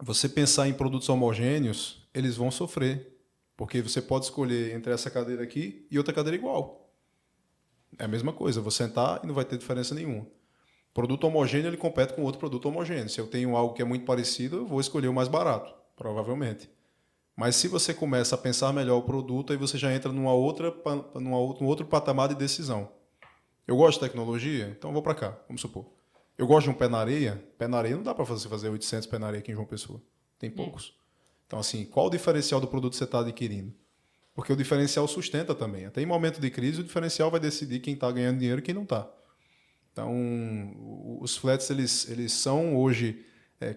Você pensar em produtos homogêneos, eles vão sofrer. Porque você pode escolher entre essa cadeira aqui e outra cadeira igual. É a mesma coisa. Vou sentar e não vai ter diferença nenhuma. Produto homogêneo, ele compete com outro produto homogêneo. Se eu tenho algo que é muito parecido, eu vou escolher o mais barato, provavelmente. Mas se você começa a pensar melhor o produto, aí você já entra num outro patamar de decisão. Eu gosto de tecnologia, então eu vou para cá, vamos supor. Eu gosto de um pé na areia não dá para você fazer 800 pé na areia aqui em João Pessoa. Tem poucos. Então, assim, qual o diferencial do produto que você está adquirindo? Porque o diferencial sustenta também. Até em momento de crise, o diferencial vai decidir quem está ganhando dinheiro e quem não está. Então, os flats, eles são hoje...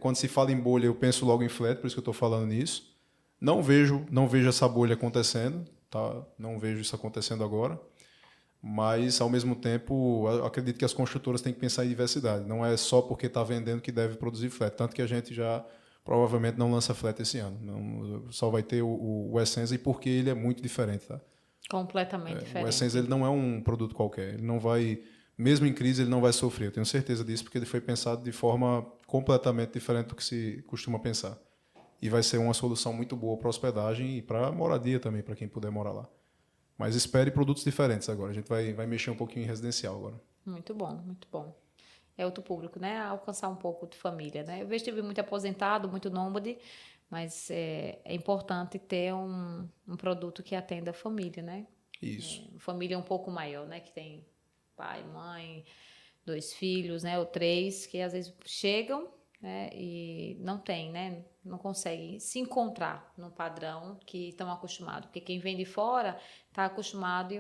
quando se fala em bolha, eu penso logo em flat, por isso que eu estou falando nisso. Não vejo essa bolha acontecendo, tá? Não vejo isso acontecendo agora. mas, ao mesmo tempo, eu acredito que as construtoras têm que pensar em diversidade. Não é só porque está vendendo que deve produzir flat. Tanto que a gente já provavelmente não lança flat esse ano. Não, só vai ter o Essenza, e porque ele é muito diferente. Tá? Completamente diferente. O Essenza ele não é um produto qualquer. Ele não vai, mesmo em crise, ele não vai sofrer. Eu tenho certeza disso, porque ele foi pensado de forma completamente diferente do que se costuma pensar. E vai ser uma solução muito boa para hospedagem e para moradia também, para quem puder morar lá. Mas espere produtos diferentes agora. A gente vai mexer um pouquinho em residencial agora. Muito bom, muito bom. É outro público, né? Alcançar um pouco de família, né? Eu vejo que teve muito aposentado, muito nômade, mas é importante ter um produto que atenda a família, né? Isso. Família um pouco maior, né? Que tem pai, mãe, 2 filhos, né? Ou 3, que às vezes chegam, né? E não tem, né? Não conseguem se encontrar no padrão que estão acostumados. Porque quem vem de fora está acostumado e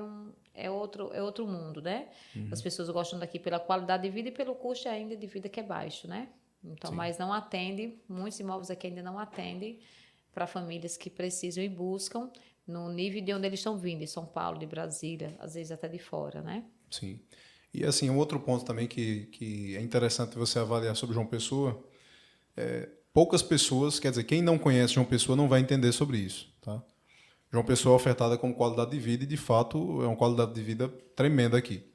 é outro mundo, né? As pessoas gostam daqui pela qualidade de vida e pelo custo ainda de vida que é baixo, né? Então, Sim. mas não atende, muitos imóveis aqui ainda não atendem para famílias que precisam e buscam no nível de onde eles estão vindo, de São Paulo, de Brasília, às vezes até de fora, né? Sim. E assim, um outro ponto também que é interessante você avaliar sobre João Pessoa, poucas pessoas, quer dizer, quem não conhece João Pessoa não vai entender sobre isso, tá? João Pessoa é ofertada como qualidade de vida e, de fato, é uma qualidade de vida tremenda aqui.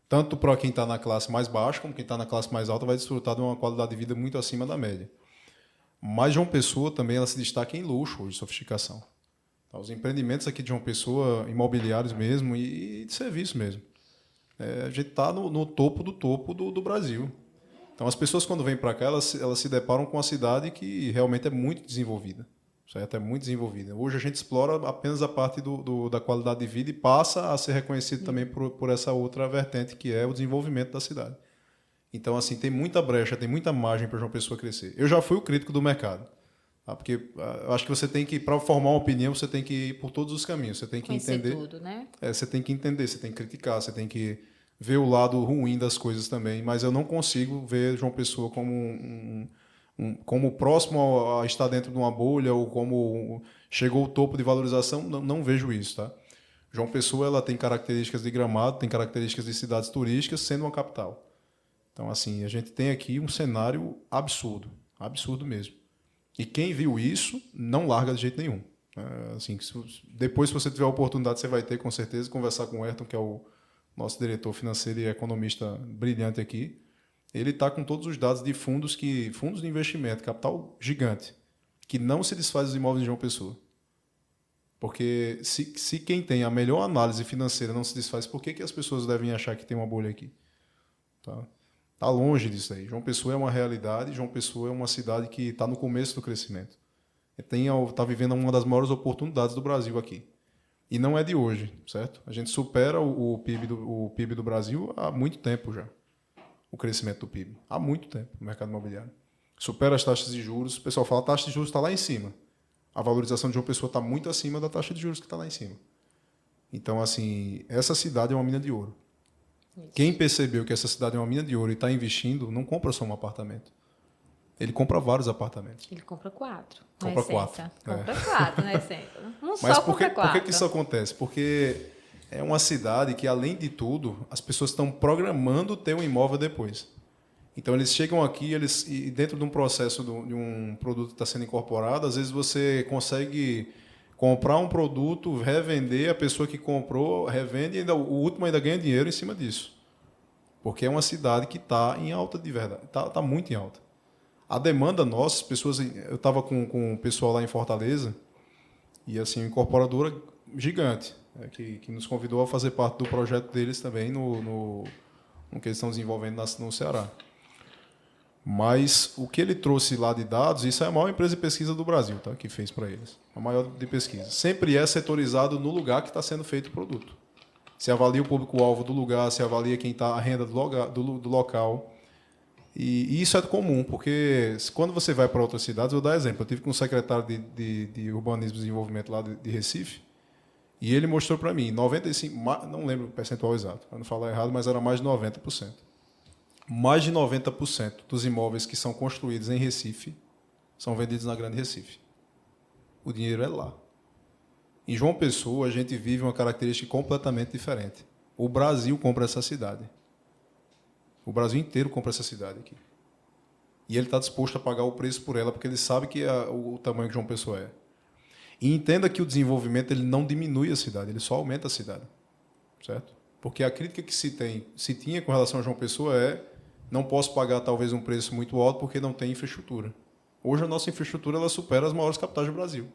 Tanto para quem está na classe mais baixa como quem está na classe mais alta vai desfrutar de uma qualidade de vida muito acima da média. Mas João Pessoa também ela se destaca em luxo hoje, sofisticação. Os empreendimentos aqui de João Pessoa, imobiliários mesmo e de serviço mesmo. A gente está no topo do Brasil. Então, as pessoas, quando vêm para cá, elas se deparam com uma cidade que realmente é muito desenvolvida. Certo? É muito desenvolvida. Hoje, a gente explora apenas a parte da qualidade de vida e passa a ser reconhecido também por essa outra vertente, que é o desenvolvimento da cidade. Então, assim, tem muita brecha, tem muita margem para João Pessoa crescer. Eu já fui o crítico do mercado. Tá? Porque eu acho que você tem que, para formar uma opinião, você tem que ir por todos os caminhos. Você tem que Conhecer entender. tudo, né? Você tem que entender, você tem que criticar, você tem que ver o lado ruim das coisas também. Mas eu não consigo ver João Pessoa como próximo a estar dentro de uma bolha ou como chegou ao topo de valorização. Não vejo isso, tá? João Pessoa ela tem características de Gramado, tem características de cidades turísticas, sendo uma capital. Então, assim, a gente tem aqui um cenário absurdo, absurdo mesmo. E quem viu isso não larga de jeito nenhum. Assim, depois, se você tiver a oportunidade, você vai ter, com certeza, conversar com o Ayrton, que é o nosso diretor financeiro e economista brilhante aqui. Ele está com todos os dados de fundos de investimento, capital gigante, que não se desfaz dos imóveis de João Pessoa. Porque se quem tem a melhor análise financeira não se desfaz, por que as pessoas devem achar que tem uma bolha aqui? Tá longe disso aí. João Pessoa é uma realidade, João Pessoa é uma cidade que está no começo do crescimento. Está vivendo uma das maiores oportunidades do Brasil aqui. E não é de hoje, certo? A gente supera o PIB do Brasil há muito tempo já. O crescimento do PIB. Há muito tempo no mercado imobiliário. Supera as taxas de juros. O pessoal fala que a taxa de juros está lá em cima. A valorização de João Pessoa está muito acima da taxa de juros que está lá em cima. Então, assim, essa cidade é uma mina de ouro. Isso. Quem percebeu que essa cidade é uma mina de ouro e está investindo, não compra só um apartamento. Ele compra vários apartamentos. Ele compra 4. Compra 4. Compra 4, na essência. Mas só compra 4. Por que isso acontece? Porque é uma cidade que, além de tudo, as pessoas estão programando ter um imóvel depois. Então, eles chegam aqui e dentro de um processo de um produto que está sendo incorporado, às vezes você consegue comprar um produto, revender, a pessoa que comprou revende e o último ainda ganha dinheiro em cima disso. Porque é uma cidade que está em alta de verdade, está muito em alta. A demanda nossa, as pessoas, eu estava com o pessoal lá em Fortaleza e assim, uma incorporadora gigante, que nos convidou a fazer parte do projeto deles também no que eles estão desenvolvendo no Ceará. Mas o que ele trouxe lá de dados, isso é a maior empresa de pesquisa do Brasil, tá? Que fez para eles. A maior de pesquisa. Sempre é setorizado no lugar que está sendo feito o produto. Se avalia o público-alvo do lugar, se avalia quem está a renda do local. E isso é comum, porque quando você vai para outras cidades, eu vou dar exemplo. Eu tive com um secretário de Urbanismo e Desenvolvimento lá de Recife, e ele mostrou para mim, 95%, não lembro o percentual exato, para não falar errado, mas era mais de 90%. Mais de 90% dos imóveis que são construídos em Recife são vendidos na Grande Recife. O dinheiro é lá. Em João Pessoa, a gente vive uma característica completamente diferente. O Brasil compra essa cidade. O Brasil inteiro compra essa cidade aqui. E ele está disposto a pagar o preço por ela, porque ele sabe que é o tamanho que João Pessoa é. E entenda que o desenvolvimento ele não diminui a cidade, ele só aumenta a cidade. Certo? Porque a crítica que se tinha com relação a João Pessoa é não posso pagar talvez um preço muito alto porque não tem infraestrutura. Hoje a nossa infraestrutura ela supera as maiores capitais do Brasil.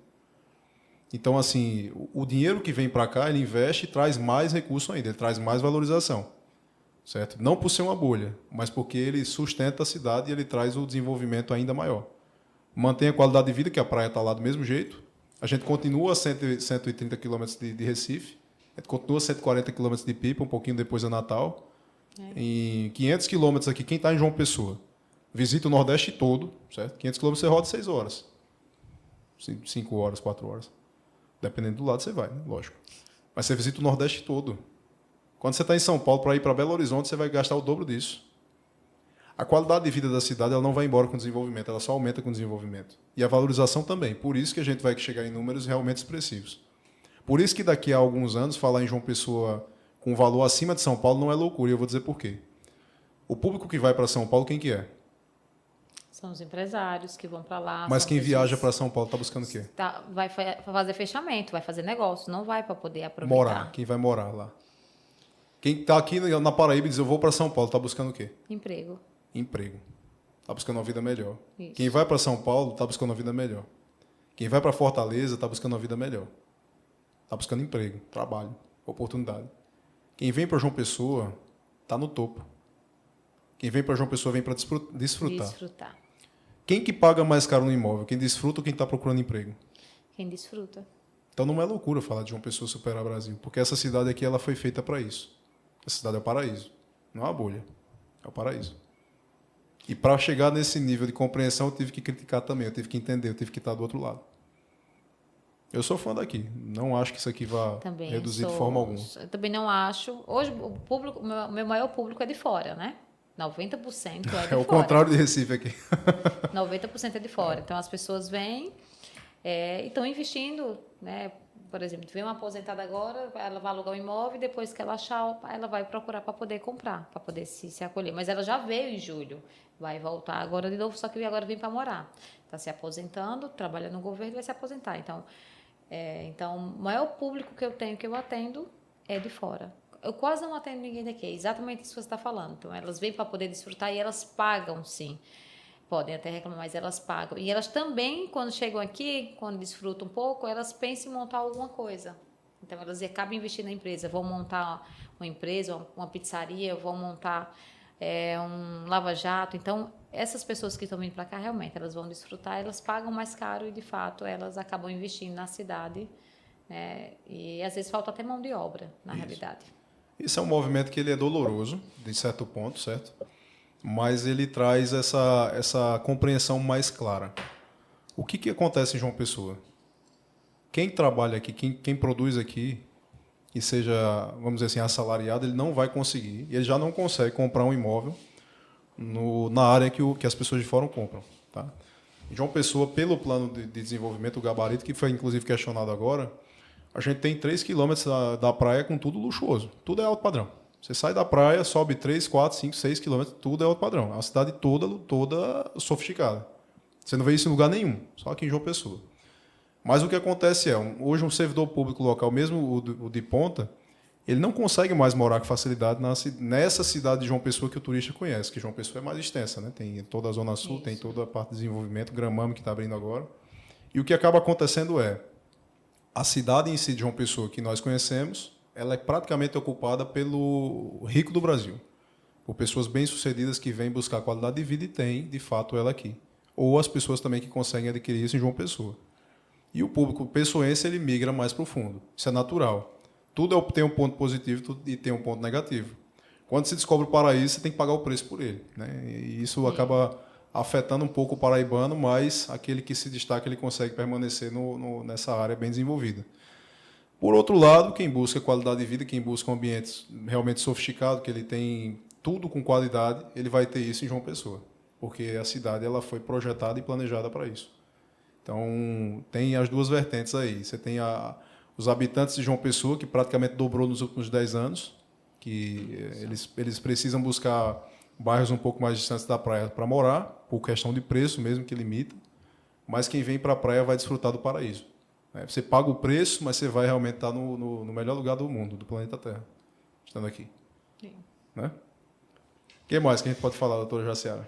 Então, assim, o dinheiro que vem para cá, ele investe e traz mais recurso ainda, ele traz mais valorização. Certo? Não por ser uma bolha, mas porque ele sustenta a cidade e ele traz o desenvolvimento ainda maior. Mantém a qualidade de vida, que a praia está lá do mesmo jeito. A gente continua a 130 quilômetros de Recife, a gente continua a 140 quilômetros de Pipa, um pouquinho depois de Natal. Em 500 quilômetros aqui, quem está em João Pessoa, visita o Nordeste todo, certo? 500 quilômetros você roda 6 horas. 5 horas, 4 horas. Dependendo do lado você vai, né? Lógico. Mas você visita o Nordeste todo. Quando você está em São Paulo, para ir para Belo Horizonte, você vai gastar o dobro disso. A qualidade de vida da cidade ela não vai embora com o desenvolvimento, ela só aumenta com o desenvolvimento. E a valorização também. Por isso que a gente vai chegar em números realmente expressivos. Por isso que daqui a alguns anos, falar em João Pessoa com valor acima de São Paulo não é loucura. E eu vou dizer por quê. O público que vai para São Paulo, quem que é? São os empresários que vão para lá. Mas quem viaja para São Paulo está buscando o quê? Vai fazer fechamento, vai fazer negócio, não vai para poder aproveitar. Morar. Quem vai morar lá? Quem está aqui na Paraíba e diz eu vou para São Paulo, está buscando o quê? Emprego. Emprego. Está buscando uma vida melhor. Isso. Quem vai para São Paulo está buscando uma vida melhor. Quem vai para Fortaleza está buscando uma vida melhor. Está buscando emprego, trabalho, oportunidade. Quem vem para João Pessoa está no topo. Quem vem para João Pessoa vem para desfrutar. Quem que paga mais caro no imóvel? Quem desfruta ou quem está procurando emprego? Quem desfruta. Então não é loucura falar de João Pessoa superar o Brasil, porque essa cidade aqui ela foi feita para isso. Essa cidade é o paraíso, não é uma bolha, é o paraíso. E para chegar nesse nível de compreensão, eu tive que criticar também, eu tive que entender, eu tive que estar do outro lado. Eu sou fã daqui, não acho que isso aqui vá reduzir de forma alguma. Eu também não acho. Hoje, o meu maior público é de fora, né? 90% é de fora. É o contrário de Recife aqui. 90% é de fora. Então, as pessoas vêm e estão investindo, né? Por exemplo, vem uma aposentada agora, ela vai alugar um imóvel e depois que ela achar, ela vai procurar para poder comprar, para poder se acolher. Mas ela já veio em julho, vai voltar agora de novo, só que agora vem para morar. Está se aposentando, trabalha no governo e vai se aposentar. Então, o maior público que eu tenho, que eu atendo, é de fora. Eu quase não atendo ninguém daqui, é exatamente isso que você está falando. Então, elas vêm para poder desfrutar e elas pagam, sim. Podem até reclamar, mas elas pagam. E elas também, quando chegam aqui, quando desfrutam um pouco, elas pensam em montar alguma coisa. Então, elas acabam investindo na empresa. Vão montar uma empresa, uma pizzaria, vão montar um lava-jato. Então, essas pessoas que estão vindo para cá, realmente, elas vão desfrutar, elas pagam mais caro e, de fato, elas acabam investindo na cidade. Né? E, às vezes, falta até mão de obra, na realidade. Isso é um movimento que ele é doloroso, de certo ponto, certo? Mas ele traz essa compreensão mais clara. O que acontece em João Pessoa? Quem trabalha aqui, quem produz aqui, que seja, vamos dizer assim, assalariado, ele não vai conseguir, ele já não consegue comprar um imóvel na área que as pessoas de fora compram. Tá? João Pessoa, pelo plano de desenvolvimento, o gabarito, que foi inclusive questionado agora, a gente tem 3 quilômetros da praia com tudo luxuoso. Tudo é alto padrão. Você sai da praia, sobe 3, 4, 5, 6 quilômetros, tudo é alto padrão. É uma cidade toda sofisticada. Você não vê isso em lugar nenhum, só aqui em João Pessoa. Mas o que acontece hoje um servidor público local, mesmo o de ponta, ele não consegue mais morar com facilidade nessa cidade de João Pessoa que o turista conhece, que João Pessoa é mais extensa, né? Tem toda a Zona Sul, isso. Tem toda a parte de desenvolvimento, Gramame que está abrindo agora. E o que acaba acontecendo a cidade em si de João Pessoa que nós conhecemos, ela é praticamente ocupada pelo rico do Brasil, por pessoas bem-sucedidas que vêm buscar qualidade de vida e têm, de fato, ela aqui. Ou as pessoas também que conseguem adquirir isso em João Pessoa. E o público pessoense, ele migra mais para o fundo. Isso é natural. Tudo tem um ponto positivo e tem um ponto negativo. Quando se descobre o paraíso, você tem que pagar o preço por ele. Né? E isso acaba afetando um pouco o paraibano, mas aquele que se destaca, ele consegue permanecer nessa área bem desenvolvida. Por outro lado, quem busca qualidade de vida, quem busca um ambiente realmente sofisticado, que ele tem tudo com qualidade, ele vai ter isso em João Pessoa, porque a cidade ela foi projetada e planejada para isso. Então, tem as duas vertentes aí. Você tem os habitantes de João Pessoa, que praticamente dobrou nos últimos 10 anos, que eles precisam buscar bairros um pouco mais distantes da praia para morar, por questão de preço mesmo que limita, mas quem vem para a praia vai desfrutar do paraíso. Você paga o preço, mas você vai realmente estar no melhor lugar do mundo, do planeta Terra, estando aqui. Sim. Né? O que mais que a gente pode falar, doutora Jaciara?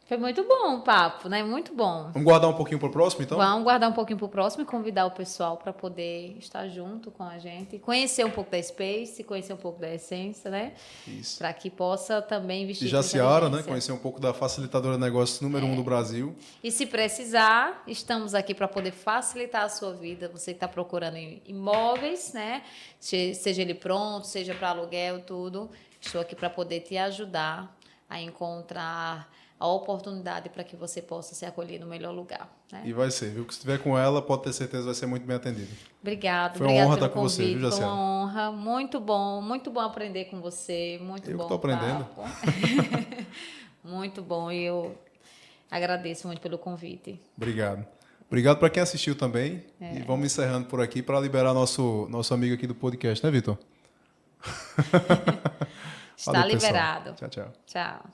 Foi muito bom o papo, né? Muito bom. Vamos guardar um pouquinho para o próximo, então? Vamos guardar um pouquinho para o próximo e convidar o pessoal para poder estar junto com a gente, conhecer um pouco da Space, conhecer um pouco da Essência, né? Isso. Para que possa também investir E com Jaciara, né? inteligência. Conhecer um pouco da facilitadora de negócios número 1 do Brasil. E se precisar, estamos aqui para poder facilitar a sua vida. Você que está procurando imóveis, né? Seja ele pronto, seja para aluguel, tudo. Estou aqui para poder te ajudar a encontrar a oportunidade para que você possa ser acolhido no melhor lugar. Né? E vai ser, viu? Que se estiver com ela, pode ter certeza que vai ser muito bem atendido. Obrigada, Foi uma obrigada honra pelo estar com você, convite. viu, Foi Jaciara? uma honra, muito bom aprender com você, muito Eu bom. que estou aprendendo. Papo. Muito bom e eu agradeço muito pelo convite. Obrigado. Obrigado para quem assistiu também. E vamos encerrando por aqui para liberar nosso amigo aqui do podcast, né, Vitor? Está Valeu, pessoal. liberado. Tchau, tchau. Tchau.